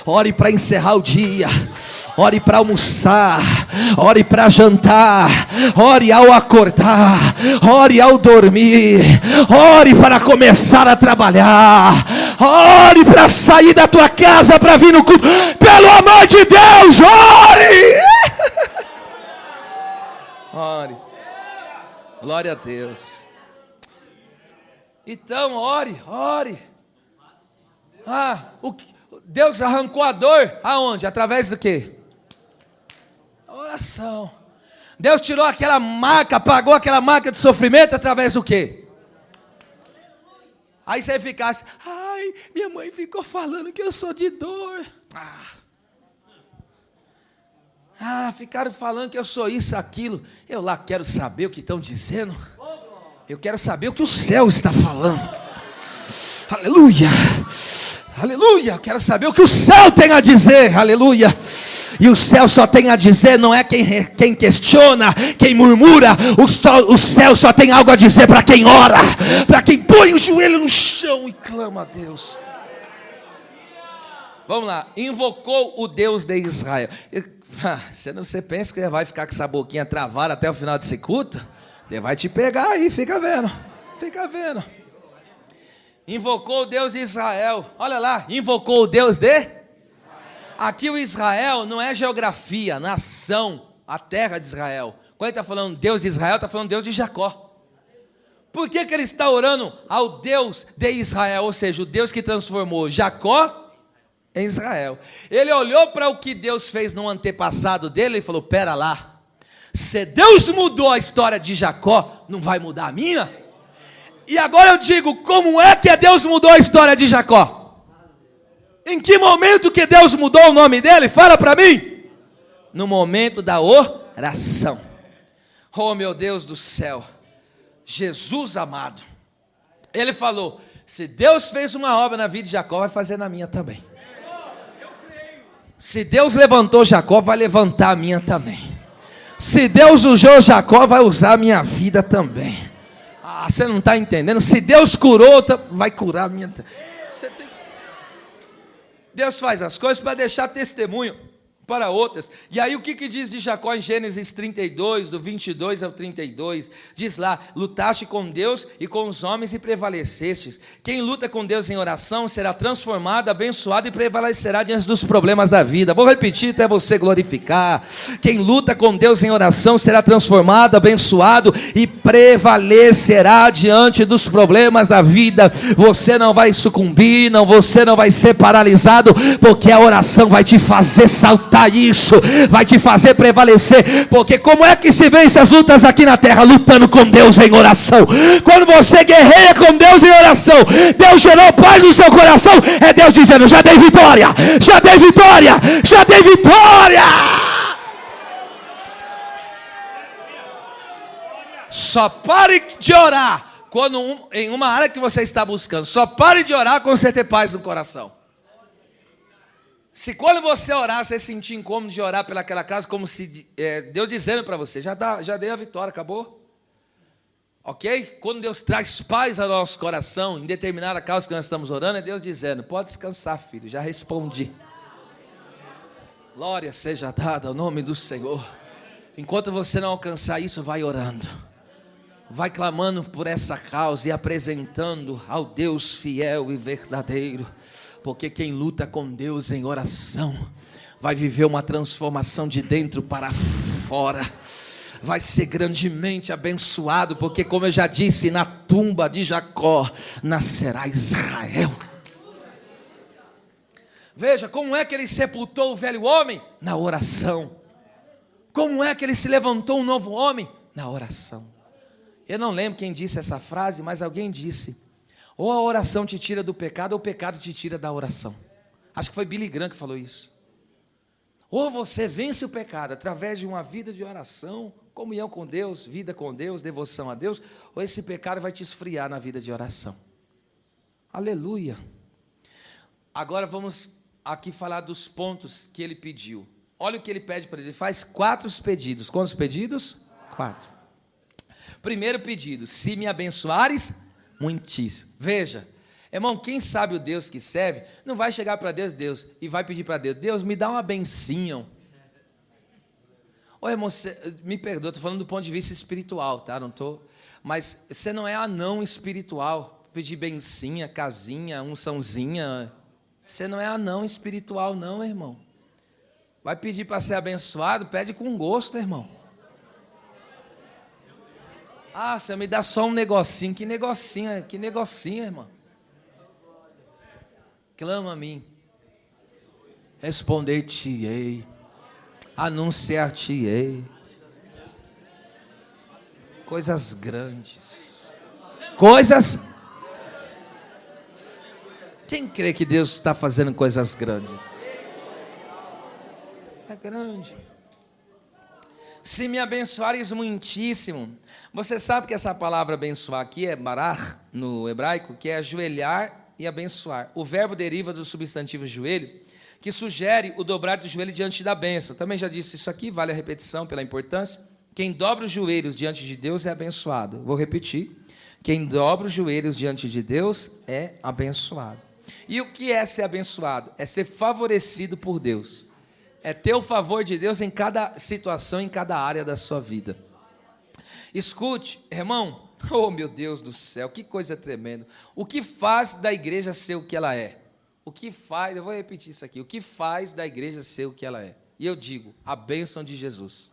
ore para encerrar o dia, ore para almoçar, ore para jantar, ore ao acordar, ore ao dormir, ore para começar a trabalhar, ore para sair da tua casa para vir no culto, pelo amor de Deus, ore! Ore, glória a Deus. Então, ore. Deus arrancou a dor, aonde? Através do quê? Oração. Deus tirou aquela marca, apagou aquela marca de sofrimento através do quê? Aí você ficasse, ai, minha mãe ficou falando que eu sou de dor. Ficaram falando que eu sou isso, aquilo. Eu lá quero saber o que estão dizendo. Eu quero saber o que o céu está falando. Aleluia. Eu quero saber o que o céu tem a dizer. Aleluia. E o céu só tem a dizer, não é quem questiona, quem murmura. O céu só tem algo a dizer para quem ora, para quem põe o joelho no chão e clama a Deus. Vamos lá. Invocou o Deus de Israel. Você pensa que vai ficar com essa boquinha travada até o final desse culto? Ele vai te pegar aí, fica vendo. Invocou o Deus de Israel. Olha lá, invocou o Deus de... Aqui o Israel não é geografia, nação, a terra de Israel. Quando ele está falando Deus de Israel, está falando Deus de Jacó. Por que ele está orando ao Deus de Israel? Ou seja, o Deus que transformou Jacó em Israel. Ele olhou para o que Deus fez no antepassado dele e falou, pera lá. Se Deus mudou a história de Jacó, não vai mudar a minha? E agora eu digo, como é que Deus mudou a história de Jacó? Em que momento que Deus mudou o nome dele? Fala para mim. No momento da oração. Oh meu Deus do céu. Jesus amado. Ele falou, se Deus fez uma obra na vida de Jacó, vai fazer na minha também. Se Deus levantou Jacó, vai levantar a minha também. Se Deus usou Jacó, vai usar a minha vida também. Você não está entendendo? Se Deus curou, vai curar a minha. Deus faz as coisas para deixar testemunho para outras. E aí o que diz de Jacó em Gênesis 32, do 22 ao 32? Diz lá, lutaste com Deus e com os homens e prevalecestes. Quem luta com Deus em oração será transformado, abençoado e prevalecerá diante dos problemas da vida. Vou repetir até você glorificar. Quem luta com Deus em oração será transformado, abençoado e prevalecerá diante dos problemas da vida. Você não vai sucumbir, você não vai ser paralisado, porque a oração vai te fazer saltar. Isso vai te fazer prevalecer, porque como é que se vence as lutas aqui na terra? Lutando com Deus em oração. Quando você guerreia com Deus em oração, Deus gerou paz no seu coração, é Deus dizendo, já dei vitória, já dei vitória, já dei vitória. Só pare de orar quando em uma área que você está buscando. Só pare de orar quando você ter paz no coração. Se quando você orar, você sentir incômodo de orar pelaquela casa, como se Deus dizendo para você, já dei a vitória, acabou. Ok? Quando Deus traz paz ao nosso coração, em determinada causa que nós estamos orando, é Deus dizendo, pode descansar, filho, já respondi. Glória seja dada ao nome do Senhor. Enquanto você não alcançar isso, vai orando. Vai clamando por essa causa e apresentando ao Deus fiel e verdadeiro. Porque quem luta com Deus em oração vai viver uma transformação de dentro para fora. Vai ser grandemente abençoado, porque como eu já disse, na tumba de Jacó nascerá Israel. Veja, como é que ele sepultou o velho homem? Na oração. Como é que ele se levantou um novo homem? Na oração. Eu não lembro quem disse essa frase, mas alguém disse: ou a oração te tira do pecado, ou o pecado te tira da oração. Acho que foi Billy Graham que falou isso. Ou você vence o pecado através de uma vida de oração, comunhão com Deus, vida com Deus, devoção a Deus, ou esse pecado vai te esfriar na vida de oração. Aleluia. Agora vamos aqui falar dos pontos que ele pediu. Olha o que ele pede para ele. Ele faz 4 pedidos. Quantos pedidos? 4. Primeiro pedido: se me abençoares, muitíssimo. Veja, irmão, quem sabe o Deus que serve, não vai chegar para Deus e vai pedir para Deus: Deus, me dá uma benção. Ô irmão, me perdoa, estou falando do ponto de vista espiritual, tá? Não estou. Mas você não é anão espiritual. Pedir bencinha, casinha, unçãozinha. Você não é anão espiritual, não, irmão. Vai pedir para ser abençoado, pede com gosto, irmão. Ah, você me dá só um negocinho. Que negocinho, irmão. Clama a mim, responder-te-ei, anunciar-te-ei coisas grandes. Coisas. Quem crê que Deus está fazendo coisas grandes? É grande. Se me abençoares muitíssimo. Você sabe que essa palavra abençoar aqui é barar no hebraico, que é ajoelhar e abençoar. O verbo deriva do substantivo joelho, que sugere o dobrar do joelho diante da bênção. Também já disse isso aqui, vale a repetição pela importância. Quem dobra os joelhos diante de Deus é abençoado. Vou repetir. Quem dobra os joelhos diante de Deus é abençoado. E o que é ser abençoado? É ser favorecido por Deus. É ter o favor de Deus em cada situação, em cada área da sua vida. Escute, irmão. Oh, meu Deus do céu, que coisa tremenda. O que faz da igreja ser o que ela é? O que faz, eu vou repetir isso aqui. O que faz da igreja ser o que ela é? E eu digo, a bênção de Jesus.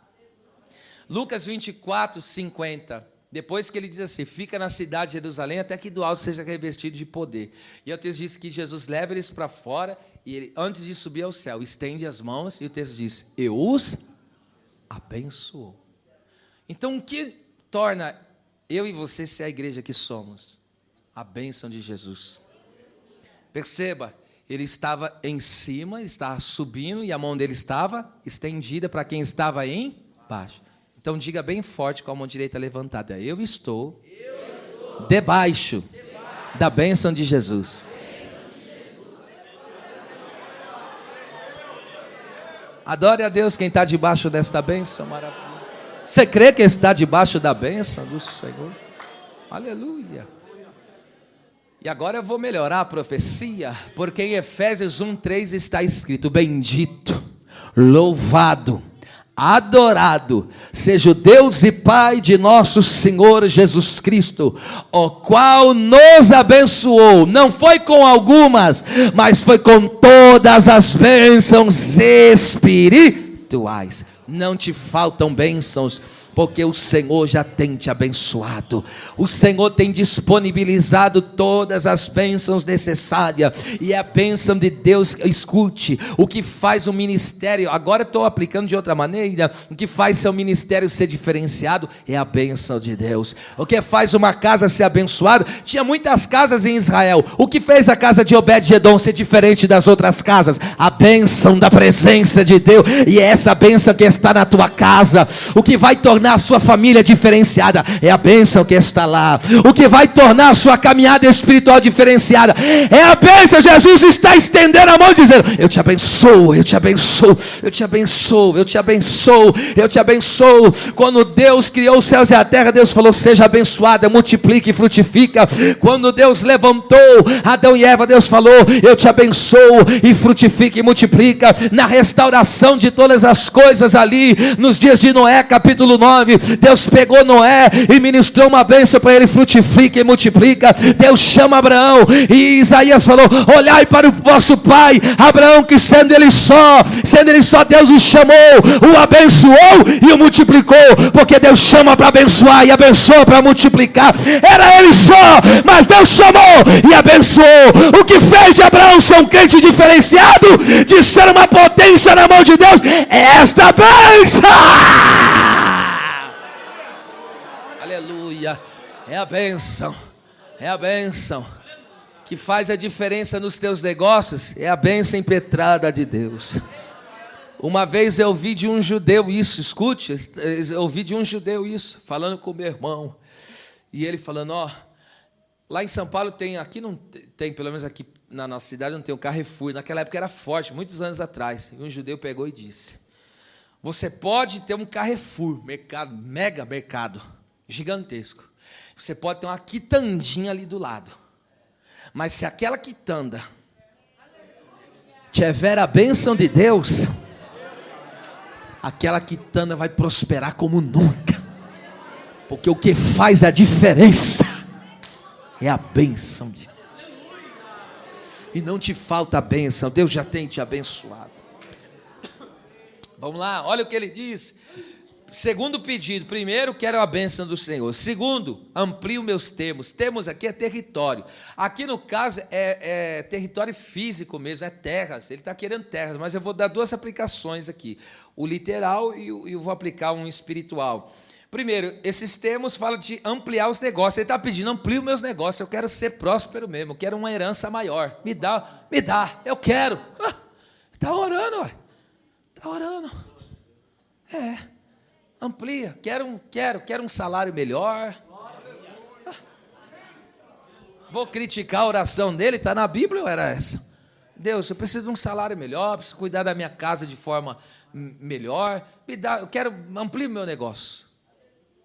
Lucas 24, 50. Depois que ele diz assim: fica na cidade de Jerusalém até que do alto seja revestido de poder. E o texto diz que Jesus leva eles para fora e ele, antes de subir ao céu, estende as mãos e o texto diz: eu os abençoou. Então o que torna eu e você ser a igreja que somos? A bênção de Jesus. Perceba, ele estava em cima, ele estava subindo e a mão dele estava estendida para quem estava embaixo. Então diga bem forte com a mão direita levantada: eu estou debaixo da bênção de Jesus. Adore a Deus quem está debaixo desta bênção maravilhosa. Você crê que está debaixo da bênção do Senhor? Aleluia. E agora eu vou melhorar a profecia, porque em Efésios 1:3 está escrito: bendito, louvado, adorado seja o Deus e Pai de nosso Senhor Jesus Cristo, o qual nos abençoou, não foi com algumas, mas foi com todas as bênçãos espirituais. Não te faltam bênçãos, porque o Senhor já tem te abençoado. O Senhor tem disponibilizado todas as bênçãos necessárias. E a bênção de Deus, escute, o que faz o ministério, agora estou aplicando de outra maneira, o que faz seu ministério ser diferenciado é a bênção de Deus. O que faz uma casa ser abençoada? Tinha muitas casas em Israel. O que fez a casa de Obed-Edom ser diferente das outras casas? A bênção da presença de Deus. E é essa bênção que está na tua casa. O que vai tornar tornar a sua família diferenciada é a bênção que está lá. O que vai tornar a sua caminhada espiritual diferenciada é a bênção. Jesus está estendendo a mão e dizendo: eu te abençoo, eu te abençoo, eu te abençoo, eu te abençoo, eu te abençoo. Quando Deus criou os céus e a terra, Deus falou: seja abençoada, multiplique e frutifica. Quando Deus levantou Adão e Eva, Deus falou: eu te abençoo e frutifica e multiplica. Na restauração de todas as coisas ali, nos dias de Noé, capítulo 9, Deus pegou Noé e ministrou uma bênção para ele: frutifica e multiplica. Deus chama Abraão e Isaías falou: olhai para o vosso pai Abraão, que sendo ele só, Deus o chamou, o abençoou e o multiplicou, porque Deus chama para abençoar e abençoa para multiplicar. Era ele só, mas Deus chamou e abençoou. O que fez de Abraão ser um crente diferenciado, de ser uma potência na mão de Deus, é esta bênção. Aleluia. É a bênção, é a bênção que faz a diferença nos teus negócios. É a bênção impetrada de Deus. Uma vez eu ouvi de um judeu isso, escute, eu ouvi de um judeu isso, falando com meu irmão, e ele falando: ó, lá em São Paulo tem, aqui não tem, pelo menos aqui na nossa cidade não tem um Carrefour. Naquela época era forte, muitos anos atrás, e um judeu pegou e disse: você pode ter um Carrefour, mercado, mega mercado, gigantesco, você pode ter uma quitandinha ali do lado, mas se aquela quitanda tiver a bênção de Deus, aquela quitanda vai prosperar como nunca, porque o que faz a diferença é a bênção de Deus. E não te falta a bênção, Deus já tem te abençoado. Vamos lá, olha o que ele diz. Segundo pedido: primeiro, quero a bênção do Senhor. Segundo, amplio meus termos. Termos aqui é território. Aqui no caso é território físico mesmo, é terras. Ele está querendo terras, mas eu vou dar duas aplicações aqui: o literal e eu vou aplicar um espiritual. Primeiro, esses termos falam de ampliar os negócios. Ele está pedindo: amplio meus negócios, eu quero ser próspero mesmo, eu quero uma herança maior. Me dá, eu quero. Está orando, ó. Está orando. Amplia, quero um salário melhor. Vou criticar a oração dele, está na Bíblia ou era essa? Deus, eu preciso de um salário melhor, preciso cuidar da minha casa de forma melhor. Me dá, eu quero ampliar o meu negócio.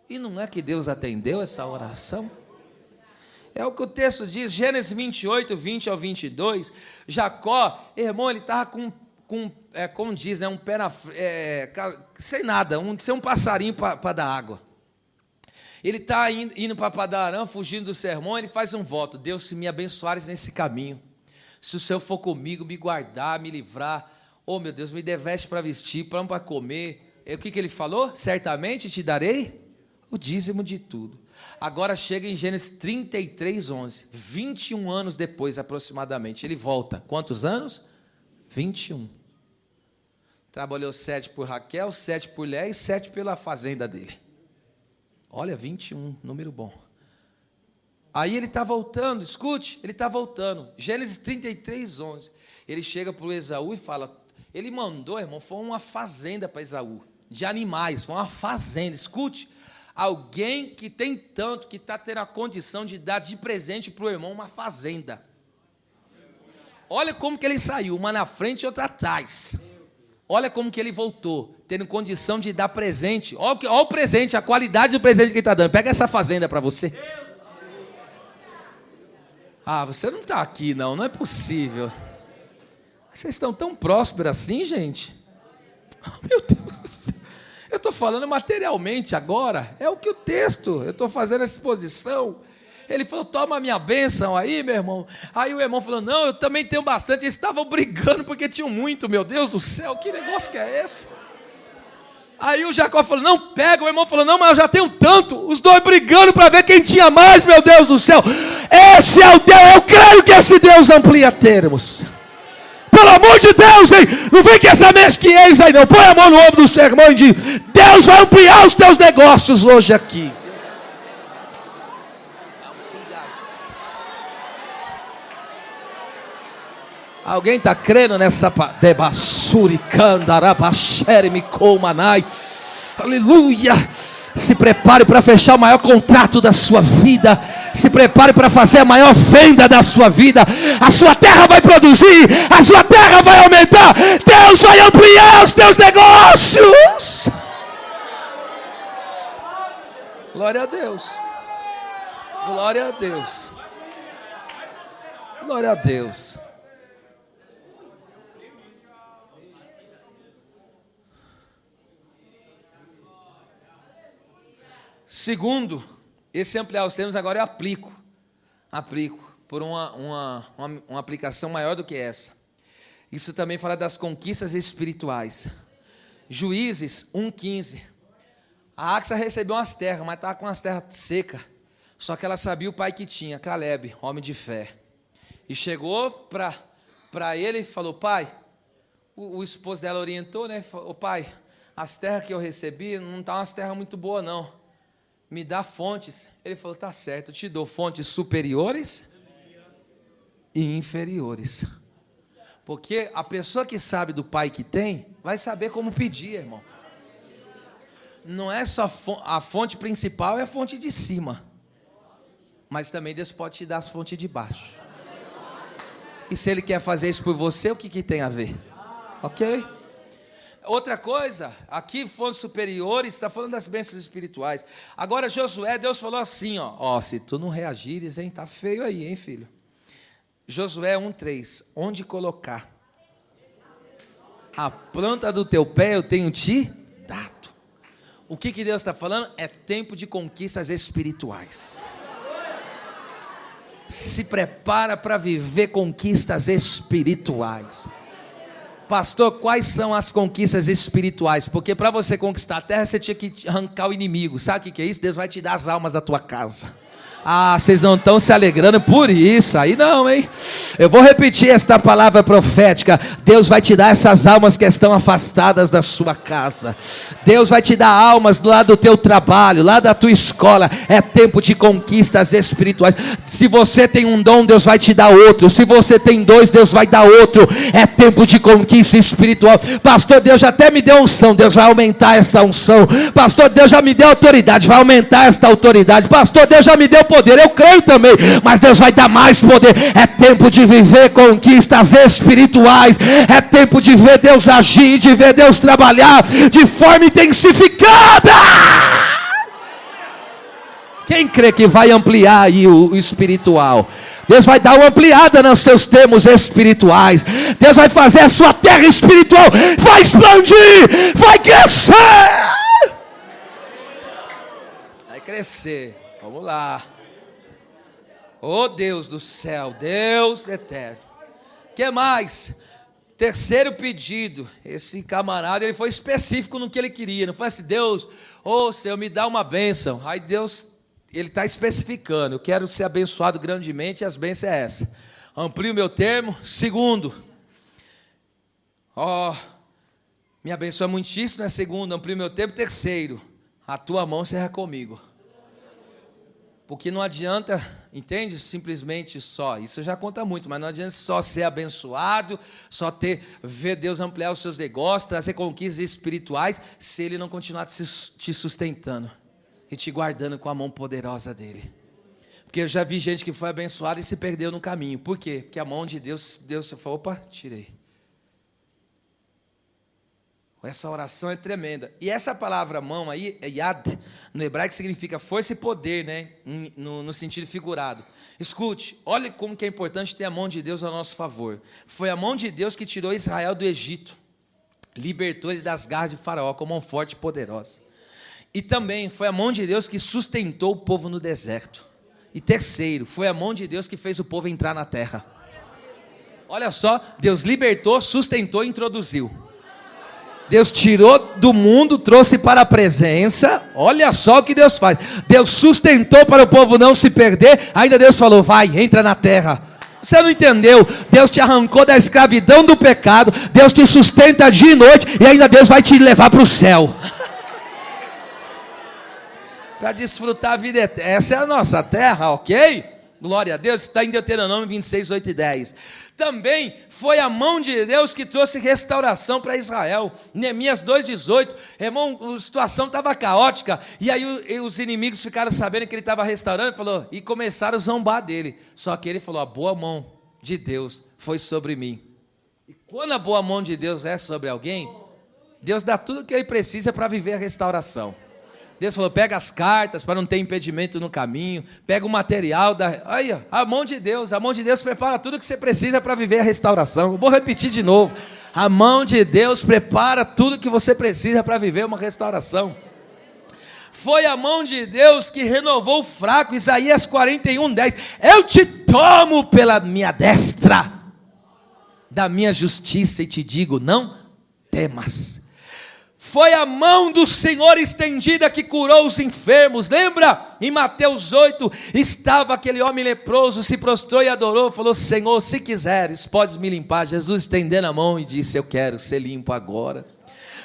E não é que Deus atendeu essa oração? É o que o texto diz, Gênesis 28, 20 ao 22. Jacó, irmão, ele estava como diz, né, um pé na sem nada, sem um passarinho para dar água. Ele está indo para Padarã, fugindo do sermão. Ele faz um voto: Deus, se me abençoares nesse caminho, se o Senhor for comigo, me guardar, me livrar, oh meu Deus, me dê veste para vestir, pão para comer. O que ele falou? Certamente te darei o dízimo de tudo. Agora chega em Gênesis 33, 11, 21 anos depois aproximadamente, ele volta. Quantos anos? 21. Trabalhou 7 por Raquel, 7 por Léa e 7 pela fazenda dele. Olha, 21, número bom. Aí ele está voltando, escute, ele está voltando. Gênesis 33, 11. Ele chega para o Esaú e fala, ele mandou, irmão, foi uma fazenda para Esaú, de animais, foi uma fazenda, escute. Alguém que tem tanto, que está tendo a condição de dar de presente para o irmão uma fazenda. Olha como que ele saiu, uma na frente e outra atrás. Olha como que ele voltou, tendo condição de dar presente. Olha o presente, a qualidade do presente que ele está dando. Pega essa fazenda para você. Ah, você não está aqui não é possível. Vocês estão tão prósperos assim, gente? Oh, meu Deus do céu. Eu estou falando materialmente agora, é o que o texto, eu estou fazendo essa exposição. Ele falou, toma a minha bênção aí, meu irmão. Aí o irmão falou, não, eu também tenho bastante. Eles estavam brigando porque tinham muito, meu Deus do céu, que negócio que é esse? Aí o Jacó falou, não, pega. O irmão falou, não, mas eu já tenho tanto. Os dois brigando para ver quem tinha mais, meu Deus do céu. Esse é o Deus, eu creio que esse Deus amplia termos. Pelo amor de Deus, hein? Não vem com essa mesquinhez aí não. Põe a mão no ombro do seu irmão e diz, Deus vai ampliar os teus negócios hoje aqui. Alguém está crendo nessa debassuri candarabachere me comanai? Aleluia! Se prepare para fechar o maior contrato da sua vida. Se prepare para fazer a maior venda da sua vida. A sua terra vai produzir, a sua terra vai aumentar. Deus vai ampliar os teus negócios. Glória a Deus. Glória a Deus. Glória a Deus. Segundo, esse ampliar os termos agora eu aplico por uma aplicação maior do que essa. Isso também fala das conquistas espirituais. Juízes 1:15. A Axa recebeu umas terras, mas estava com umas terras secas. Só que ela sabia o pai que tinha, Caleb, homem de fé. E chegou para ele e falou: pai, o esposo dela orientou, né? Falou: pai, as terras que eu recebi não estão umas terras muito boas, não. Me dá fontes. Ele falou: tá certo, eu te dou fontes superiores e inferiores. Porque a pessoa que sabe do pai que tem, vai saber como pedir, irmão. Não é só a fonte principal, é a fonte de cima. Mas também Deus pode te dar as fontes de baixo. E se Ele quer fazer isso por você, o que tem a ver? Ok? Outra coisa, aqui fontes superiores, está falando das bênçãos espirituais. Agora Josué, Deus falou assim, ó, se tu não reagires, hein, tá feio aí, hein, filho. Josué 1:3, onde colocar a planta do teu pé eu tenho te dado. O que Deus está falando? É tempo de conquistas espirituais. Se prepara para viver conquistas espirituais. Pastor, quais são as conquistas espirituais? Porque para você conquistar a terra, você tinha que arrancar o inimigo. Sabe o que é isso? Deus vai te dar as almas da tua casa. Ah, vocês não estão se alegrando por isso. Aí não, hein? Eu vou repetir esta palavra profética. Deus vai te dar essas almas que estão afastadas da sua casa. Deus vai te dar almas do lado do teu trabalho, lá da tua escola. É tempo de conquistas espirituais. Se você tem um dom, Deus vai te dar outro. Se você tem dois, Deus vai dar outro. É tempo de conquista espiritual. Pastor, Deus já até me deu unção. Deus vai aumentar essa unção. Pastor, Deus já me deu autoridade. Vai aumentar esta autoridade. Pastor, Deus já me deu poder, eu creio também, mas Deus vai dar mais poder. É tempo de viver conquistas espirituais, é tempo de ver Deus agir, de ver Deus trabalhar de forma intensificada. Quem crê que vai ampliar aí o espiritual? Deus vai dar uma ampliada nos seus termos espirituais. Deus vai fazer a sua terra espiritual, vai expandir, vai crescer. Vai crescer, vamos lá. Oh Deus do céu, Deus eterno. Que mais? Terceiro pedido. Esse camarada, ele foi específico no que ele queria. Não foi assim: Deus, Senhor, me dá uma bênção. Aí Deus, ele está especificando: eu quero ser abençoado grandemente, e as bênçãos é essa. Amplie o meu termo. Segundo, me abençoa muitíssimo, né? Segundo, amplie o meu termo. Terceiro, a tua mão será comigo. Porque não adianta, entende? Simplesmente só, isso já conta muito, mas não adianta só ser abençoado, só ver Deus ampliar os seus negócios, trazer conquistas espirituais, se Ele não continuar te sustentando e te guardando com a mão poderosa dEle. Porque eu já vi gente que foi abençoada e se perdeu no caminho. Por quê? Porque a mão de Deus falou: opa, tirei. Essa oração é tremenda. E essa palavra mão aí, yad, no hebraico significa força e poder, né? No sentido figurado. Escute, olha como que é importante ter a mão de Deus a nosso favor. Foi a mão de Deus que tirou Israel do Egito, libertou ele das garras de Faraó com mão forte e poderosa. E também foi a mão de Deus que sustentou o povo no deserto. E terceiro, foi a mão de Deus que fez o povo entrar na terra. Olha só, Deus libertou, sustentou e introduziu. Deus tirou do mundo, trouxe para a presença. Olha só o que Deus faz. Deus sustentou para o povo não se perder. Ainda Deus falou: vai, entra na terra. Você não entendeu? Deus te arrancou da escravidão do pecado. Deus te sustenta dia e noite. E ainda Deus vai te levar para o céu. Para desfrutar a vida eterna. Essa é a nossa terra, ok? Glória a Deus. Está em Deuteronômio 26, 8 e 10. Também foi a mão de Deus que trouxe restauração para Israel. Neemias 2,18, irmão, a situação estava caótica, e aí os inimigos ficaram sabendo que ele estava restaurando, e começaram a zombar dele. Só que ele falou: a boa mão de Deus foi sobre mim. E quando a boa mão de Deus é sobre alguém, Deus dá tudo o que ele precisa para viver a restauração. Deus falou: pega as cartas para não ter impedimento no caminho, pega o material, aí, a mão de Deus prepara tudo o que você precisa para viver a restauração. Eu vou repetir de novo: a mão de Deus prepara tudo o que você precisa para viver uma restauração. Foi a mão de Deus que renovou o fraco. Isaías 41:10, eu te tomo pela minha destra da minha justiça e te digo: não temas. Foi a mão do Senhor estendida que curou os enfermos. Lembra? Em Mateus 8, estava aquele homem leproso, se prostrou e adorou, falou: Senhor, se quiseres, podes me limpar. Jesus estendendo a mão e disse: eu quero ser limpo agora.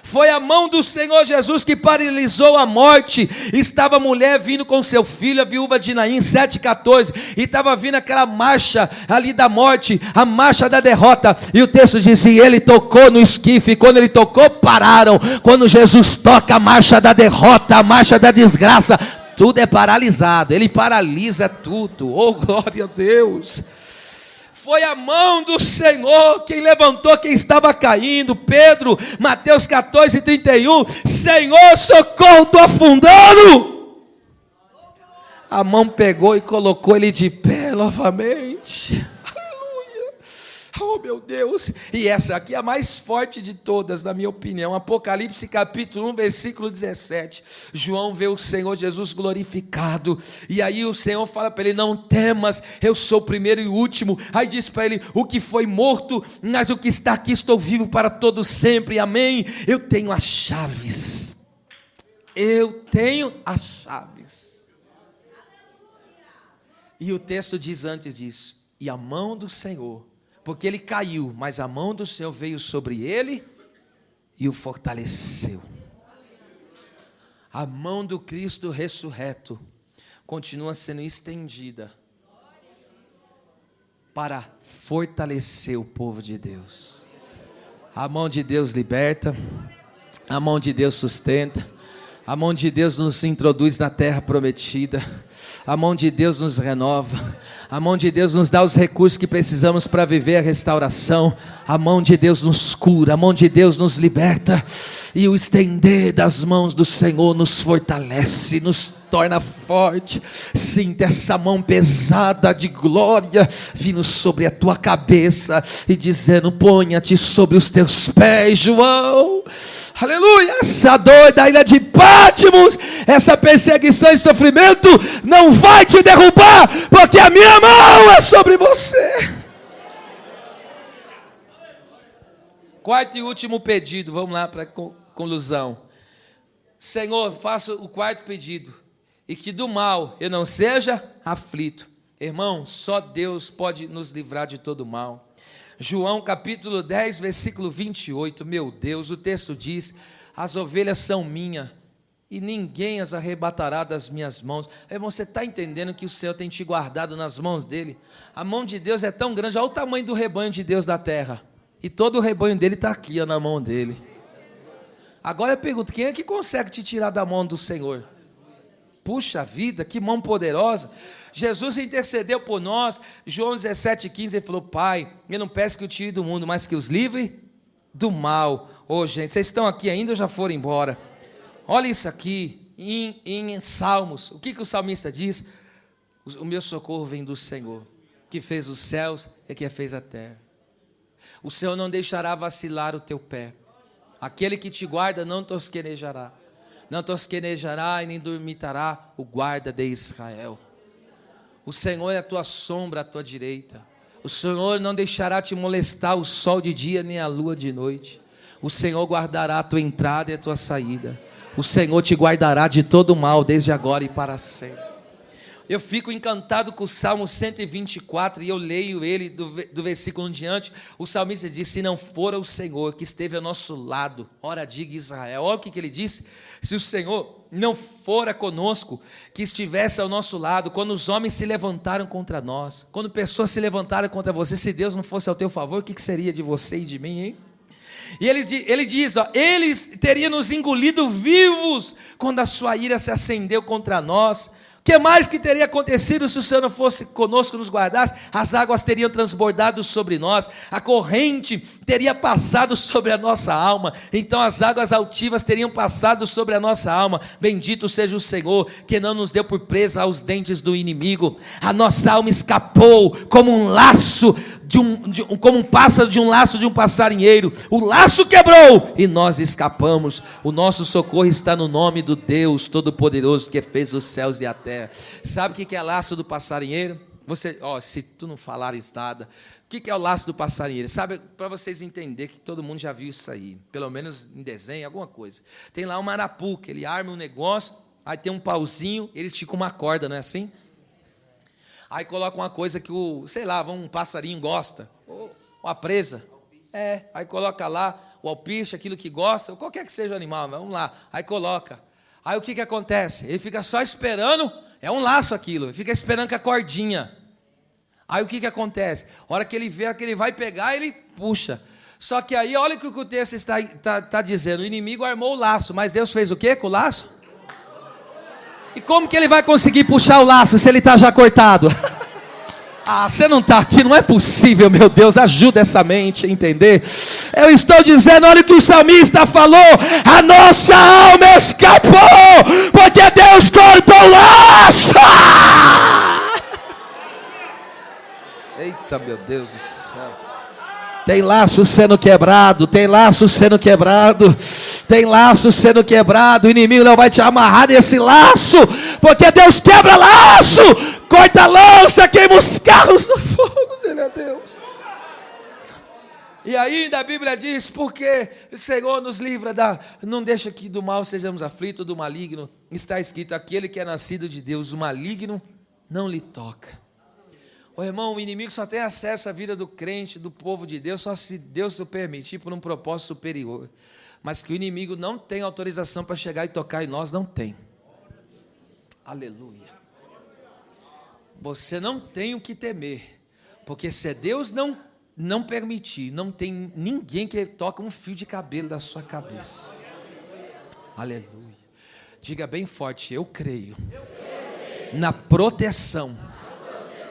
Foi a mão do Senhor Jesus que paralisou a morte. Estava a mulher vindo com seu filho, a viúva de Naim, 7,14, e estava vindo aquela marcha ali da morte, a marcha da derrota, e o texto diz: e ele tocou no esquife, e quando ele tocou, pararam. Quando Jesus toca a marcha da derrota, a marcha da desgraça, tudo é paralisado, ele paralisa tudo. Oh, glória a Deus! Foi a mão do Senhor quem levantou quem estava caindo. Pedro, Mateus 14:31, Senhor, socorro, estou afundando. A mão pegou e colocou ele de pé novamente. Aleluia. Oh, meu Deus. E essa aqui é a mais forte de todas, na minha opinião. Apocalipse capítulo 1, versículo 17. João vê o Senhor Jesus glorificado, e aí o Senhor fala para ele: não temas, eu sou o primeiro e o último. Aí diz para ele: o que foi morto, mas o que está aqui, estou vivo para todo sempre, amém. Eu tenho as chaves. Eu tenho as chaves. E o texto diz antes disso: e a mão do Senhor, porque ele caiu, mas a mão do Senhor veio sobre ele e o fortaleceu. A mão do Cristo ressurreto continua sendo estendida para fortalecer o povo de Deus. A mão de Deus liberta, a mão de Deus sustenta, a mão de Deus nos introduz na terra prometida, a mão de Deus nos renova, a mão de Deus nos dá os recursos que precisamos para viver a restauração, a mão de Deus nos cura, a mão de Deus nos liberta, e o estender das mãos do Senhor nos fortalece, nos torna forte. Sinta essa mão pesada de glória vindo sobre a tua cabeça e dizendo: ponha-te sobre os teus pés, João. Aleluia. Essa dor da ilha de Patmos, essa perseguição e sofrimento não vai te derrubar, porque a minha mão é sobre você. Quarto e último pedido, vamos lá para a conclusão. Senhor, faço o quarto pedido: e que do mal eu não seja aflito. Irmão, só Deus pode nos livrar de todo mal. João capítulo 10, versículo 28, meu Deus, o texto diz: as ovelhas são minhas, e ninguém as arrebatará das minhas mãos. Irmão, você está entendendo que o Senhor tem te guardado nas mãos dele? A mão de Deus é tão grande, olha o tamanho do rebanho de Deus da terra, e todo o rebanho dele está aqui, ó, na mão dele. Agora eu pergunto: quem é que consegue te tirar da mão do Senhor? Puxa vida, que mão poderosa. Jesus intercedeu por nós. João 17,15, ele falou: Pai, eu não peço que o tire do mundo, mas que os livre do mal. Ô, gente, vocês estão aqui ainda ou já foram embora? Olha isso aqui, em Salmos, o que o salmista diz? O meu socorro vem do Senhor, que fez os céus e que fez a terra. O Senhor não deixará vacilar o teu pé. Aquele que te guarda não tosquenejará. Não tosquenejará e nem dormitará o guarda de Israel. O Senhor é a tua sombra à tua direita. O Senhor não deixará te molestar o sol de dia nem a lua de noite. O Senhor guardará a tua entrada e a tua saída. O Senhor te guardará de todo mal desde agora e para sempre. Eu fico encantado com o Salmo 124 e eu leio ele do versículo em diante. O salmista diz: se não fora o Senhor que esteve ao nosso lado, ora diga Israel. Olha o que ele disse: se o Senhor não fora conosco, que estivesse ao nosso lado, quando os homens se levantaram contra nós, quando pessoas se levantaram contra você, se Deus não fosse ao teu favor, o que seria de você e de mim, hein? E ele diz, ó, eles teriam nos engolido vivos quando a sua ira se acendeu contra nós. O que mais que teria acontecido se o Senhor não fosse conosco, nos guardasse? As águas teriam transbordado sobre nós, a corrente teria passado sobre a nossa alma, então as águas altivas teriam passado sobre a nossa alma. Bendito seja o Senhor, que não nos deu por presa aos dentes do inimigo. A nossa alma escapou como um laço, como um pássaro de um laço de um passarinheiro. O laço quebrou e nós escapamos. O nosso socorro está no nome do Deus Todo-Poderoso, que fez os céus e a terra. Sabe o que é laço do passarinheiro? Se tu não falares nada, o que é o laço do passarinheiro? Sabe, para vocês entenderem que todo mundo já viu isso aí, pelo menos em desenho, alguma coisa. Tem lá um arapu, que ele arma um negócio, aí tem um pauzinho, ele estica uma corda, não é assim? Aí coloca uma coisa que um passarinho gosta, ou uma presa. Aí coloca lá o alpiste, aquilo que gosta, ou qualquer que seja o animal, vamos lá. Aí coloca. Aí o que acontece? Ele fica só esperando, é um laço aquilo, ele fica esperando com a cordinha. Aí o que acontece? A hora que ele vê que ele vai pegar, ele puxa. Só que aí, olha o que o texto está dizendo, o inimigo armou o laço, mas Deus fez o quê com o laço? E como que ele vai conseguir puxar o laço se ele está já cortado? Você não está aqui, não é possível, meu Deus, ajuda essa mente a entender. Eu estou dizendo, olha o que o salmista falou: a nossa alma escapou, porque Deus cortou o laço. Eita, meu Deus do céu. Tem laço sendo quebrado, tem laço sendo quebrado, tem laço sendo quebrado. O inimigo não vai te amarrar nesse laço, porque Deus quebra laço, corta a lança, queima os carros no fogo. Ele é Deus. E ainda a Bíblia diz: porque o Senhor nos livra não deixa que do mal sejamos aflitos, do maligno. Está escrito: aquele que é nascido de Deus, o maligno não lhe toca. Irmão, o inimigo só tem acesso à vida do crente, do povo de Deus, só se Deus o permitir, por um propósito superior. Mas que o inimigo não tem autorização para chegar e tocar em nós, não tem. Aleluia. Você não tem o que temer, porque se Deus não permitir, não tem ninguém que toque um fio de cabelo da sua cabeça. Aleluia. Diga bem forte: eu creio na proteção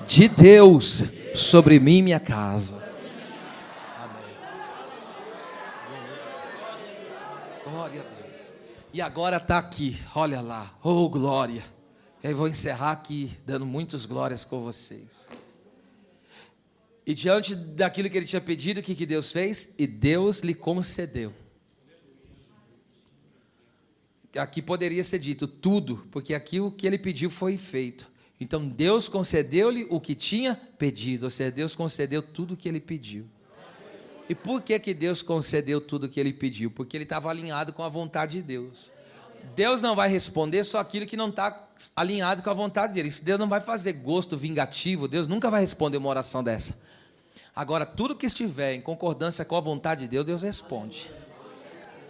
de Deus sobre mim e minha casa. Amém. Glória a Deus. E agora está aqui, olha lá, oh glória. Eu vou encerrar aqui dando muitas glórias com vocês. E diante daquilo que ele tinha pedido, o que Deus fez? E Deus lhe concedeu. Aqui poderia ser dito tudo, porque aqui o que ele pediu foi feito. Então Deus concedeu-lhe o que tinha pedido, ou seja, Deus concedeu tudo o que ele pediu. E por que Deus concedeu tudo o que ele pediu? Porque ele estava alinhado com a vontade de Deus. Deus não vai responder só aquilo que não está alinhado com a vontade dele. Deus não vai fazer gosto vingativo, Deus nunca vai responder uma oração dessa. Agora, tudo que estiver em concordância com a vontade de Deus, Deus responde.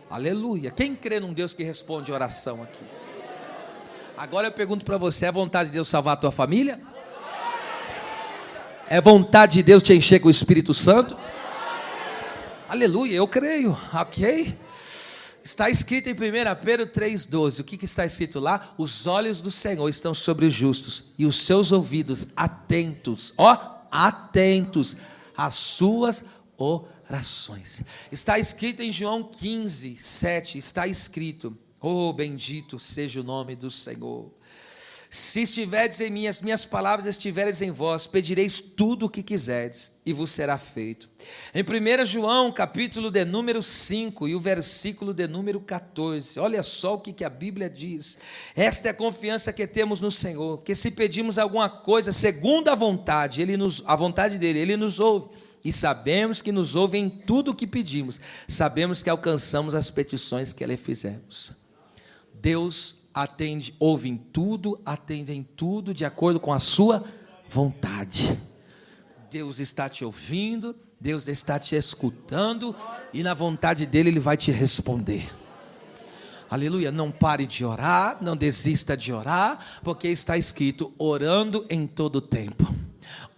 Aleluia. Quem crê num Deus que responde oração aqui? Agora eu pergunto para você: é vontade de Deus salvar a tua família? É vontade de Deus te encher com o Espírito Santo? Aleluia, eu creio, ok? Está escrito em 1 Pedro 3,12, o que está escrito lá? Os olhos do Senhor estão sobre os justos, e os seus ouvidos atentos, atentos às suas orações. Está escrito em João 15:7, está escrito: oh, bendito seja o nome do Senhor. Se estiverdes em mim, as minhas palavras estiverem em vós, pedireis tudo o que quiserdes, e vos será feito. Em 1 João, capítulo de número 5, e o versículo de número 14, olha só o que a Bíblia diz. Esta é a confiança que temos no Senhor, que se pedimos alguma coisa segundo a vontade, a vontade dele, Ele nos ouve. E sabemos que nos ouve em tudo o que pedimos. Sabemos que alcançamos as petições que lhe fizemos. Deus ouve em tudo, atende em tudo de acordo com a sua vontade. Deus está te ouvindo, Deus está te escutando, e na vontade dele Ele vai te responder. Aleluia, não pare de orar, não desista de orar, porque está escrito, orando em todo tempo.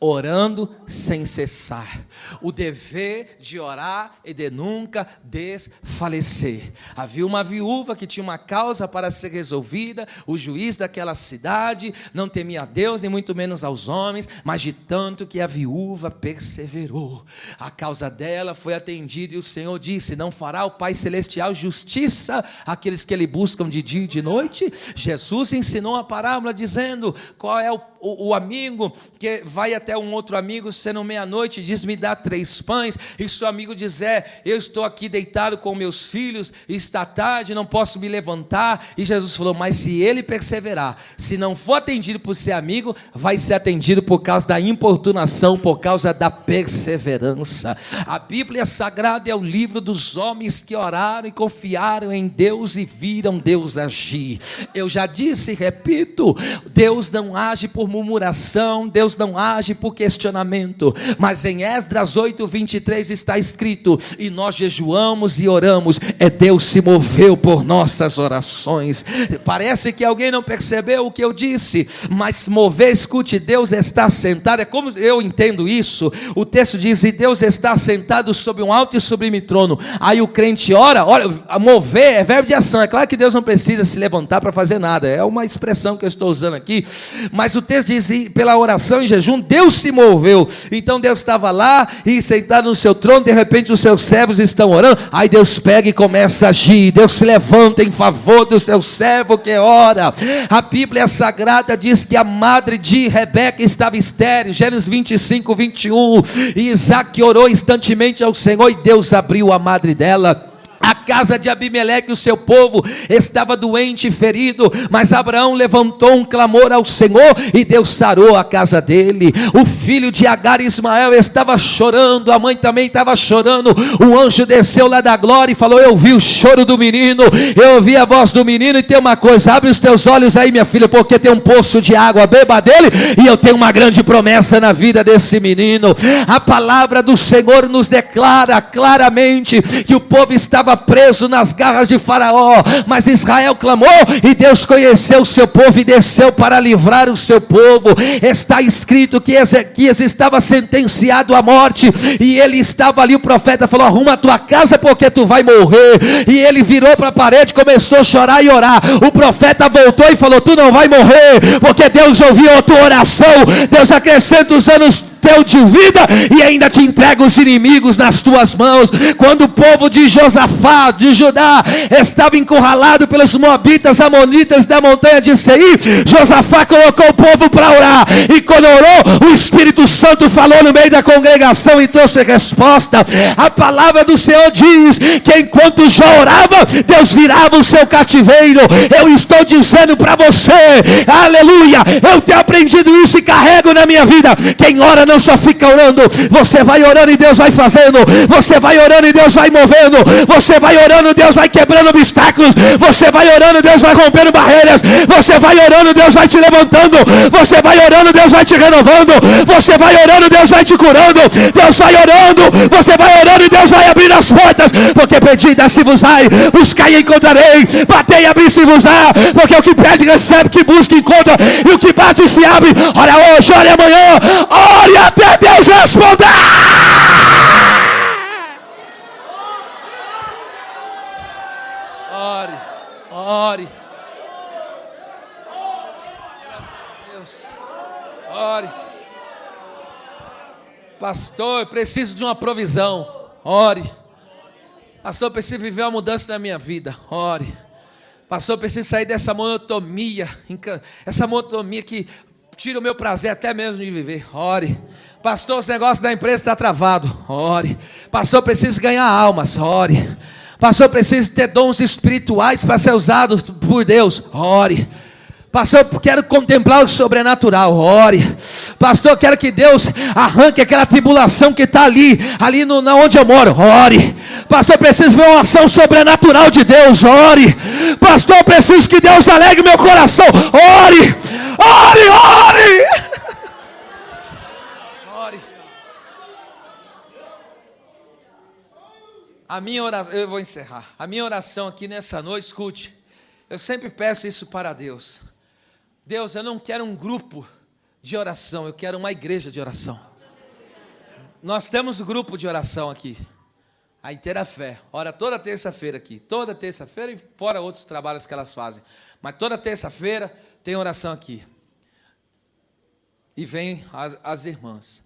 Orando sem cessar. O dever de orar e de nunca desfalecer. Havia uma viúva que tinha uma causa para ser resolvida. O juiz daquela cidade não temia a Deus, nem muito menos aos homens, mas de tanto que a viúva perseverou, a causa dela foi atendida, e o Senhor disse, não fará o Pai Celestial justiça àqueles que Ele buscam de dia e de noite? Jesus ensinou a parábola dizendo, qual é o amigo que vai até um outro amigo, sendo meia-noite, diz, me dá 3 pães, e seu amigo dizer, eu estou aqui deitado com meus filhos, está tarde, não posso me levantar, e Jesus falou, mas se ele perseverar, se não for atendido por ser amigo, vai ser atendido por causa da importunação, por causa da perseverança. A Bíblia Sagrada é o livro dos homens que oraram e confiaram em Deus e viram Deus agir. Eu já disse e repito, Deus não age por murmuração, Deus não age por questionamento, mas em Esdras 8:23 está escrito, e nós jejuamos e oramos, Deus se moveu por nossas orações. Parece que alguém não percebeu o que eu disse, mas mover, escute, Deus está sentado, é como eu entendo isso, o texto diz, e Deus está sentado sobre um alto e sublime trono, aí o crente ora, mover é verbo de ação, é claro que Deus não precisa se levantar para fazer nada, é uma expressão que eu estou usando aqui, mas o texto diz, pela oração e jejum, Deus se moveu. Então Deus estava lá e sentado no seu trono, de repente os seus servos estão orando, aí Deus pega e começa a agir, Deus se levanta em favor do seu servo que ora. A Bíblia Sagrada diz que a madre de Rebeca estava estéril, Gênesis 25:21, e Isaac orou instantemente ao Senhor, e Deus abriu a madre dela. A casa de Abimeleque, o seu povo, estava doente e ferido, mas Abraão levantou um clamor ao Senhor, e Deus sarou a casa dele. O filho de Agar, Ismael, estava chorando, a mãe também estava chorando, o anjo desceu lá da glória e falou, eu ouvi o choro do menino, eu ouvi a voz do menino, e tem uma coisa, abre os teus olhos aí, minha filha, porque tem um poço de água, beba dele, e eu tenho uma grande promessa na vida desse menino. A palavra do Senhor nos declara claramente que o povo estava preso nas garras de Faraó, mas Israel clamou, e Deus conheceu o seu povo e desceu para livrar o seu povo. Está escrito que Ezequias estava sentenciado à morte, e ele estava ali, o profeta falou, arruma a tua casa porque tu vai morrer, e ele virou para a parede, começou a chorar e orar. O profeta voltou e falou, tu não vai morrer, porque Deus ouviu a tua oração, Deus acrescenta os anos teu de vida, e ainda te entrega os inimigos nas tuas mãos. Quando o povo de Josafá, de Judá, estava encurralado pelos moabitas, amonitas da montanha de Seir, Josafá colocou o povo para orar, e quando orou, o Espírito Santo falou no meio da congregação e trouxe resposta. A palavra do Senhor diz que enquanto Jó orava, Deus virava o seu cativeiro. Eu estou dizendo para você, aleluia, eu tenho aprendido isso e carrego na minha vida. Quem ora não só fica orando, você vai orando e Deus vai fazendo, você vai orando e Deus vai movendo, você vai orando, Deus vai quebrando obstáculos, você vai orando, Deus vai rompendo barreiras, você vai orando, Deus vai te levantando, você vai orando, Deus vai te renovando, você vai orando, Deus vai te curando, Deus vai orando, você vai orando e Deus vai abrir as portas, porque pedi, dá-se-vos-ai, buscai e encontrarei, batei e abri-se-vos-á, porque o que pede recebe, que busca encontra, e o que bate se abre. Ora hoje, ora amanhã, ore até Deus responder. Ore. Deus, ore. Pastor, eu preciso de uma provisão. Ore. Pastor, eu preciso viver uma mudança na minha vida. Ore. Pastor, eu preciso sair dessa monotonia, essa monotonia que tira o meu prazer até mesmo de viver. Ore. Pastor, os negócios da empresa estão travados. Ore. Pastor, eu preciso ganhar almas. Ore. Pastor, eu preciso ter dons espirituais para ser usado por Deus. Ore. Pastor, eu quero contemplar o sobrenatural. Ore. Pastor, eu quero que Deus arranque aquela tribulação que está ali onde eu moro. Ore. Pastor, eu preciso ver uma ação sobrenatural de Deus. Ore. Pastor, eu preciso que Deus alegre meu coração. Ore. Ore, ore. A minha oração, eu vou encerrar. A minha oração aqui nessa noite, escute. Eu sempre peço isso para Deus. Deus, eu não quero um grupo de oração, eu quero uma igreja de oração. Nós temos um grupo de oração aqui. A Inteira Fé, ora toda terça-feira aqui. Toda terça-feira e fora outros trabalhos que elas fazem. Mas toda terça-feira tem oração aqui. E vem as irmãs.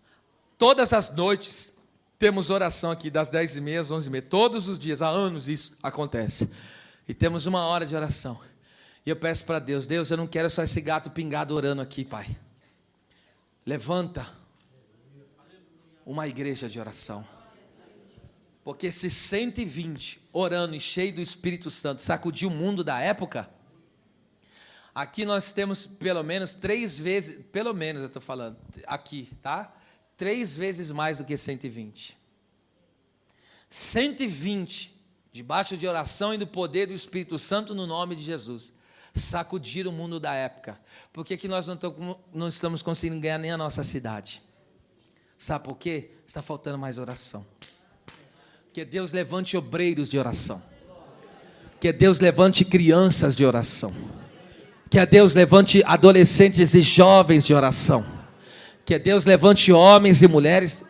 Todas as noites temos oração aqui, das 10h30 às 11h30. Todos os dias, há anos isso acontece. E temos uma hora de oração. E eu peço para Deus, Deus, eu não quero só esse gato pingado orando aqui, Pai. Levanta uma igreja de oração. Porque se 120 orando e cheio do Espírito Santo sacudiu o mundo da época, aqui nós temos pelo menos 3 vezes, pelo menos eu estou falando, aqui, tá? 3 vezes mais do que 120. 120, debaixo de oração e do poder do Espírito Santo no nome de Jesus. Sacudir o mundo da época. Por que nós não estamos conseguindo ganhar nem a nossa cidade? Sabe por quê? Está faltando mais oração. Que Deus levante obreiros de oração. Que Deus levante crianças de oração. Que Deus levante adolescentes e jovens de oração. Que Deus levante homens e mulheres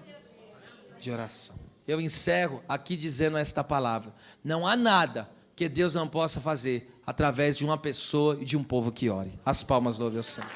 de oração. Eu encerro aqui dizendo esta palavra. Não há nada que Deus não possa fazer através de uma pessoa e de um povo que ore. As palmas louvem ao Senhor.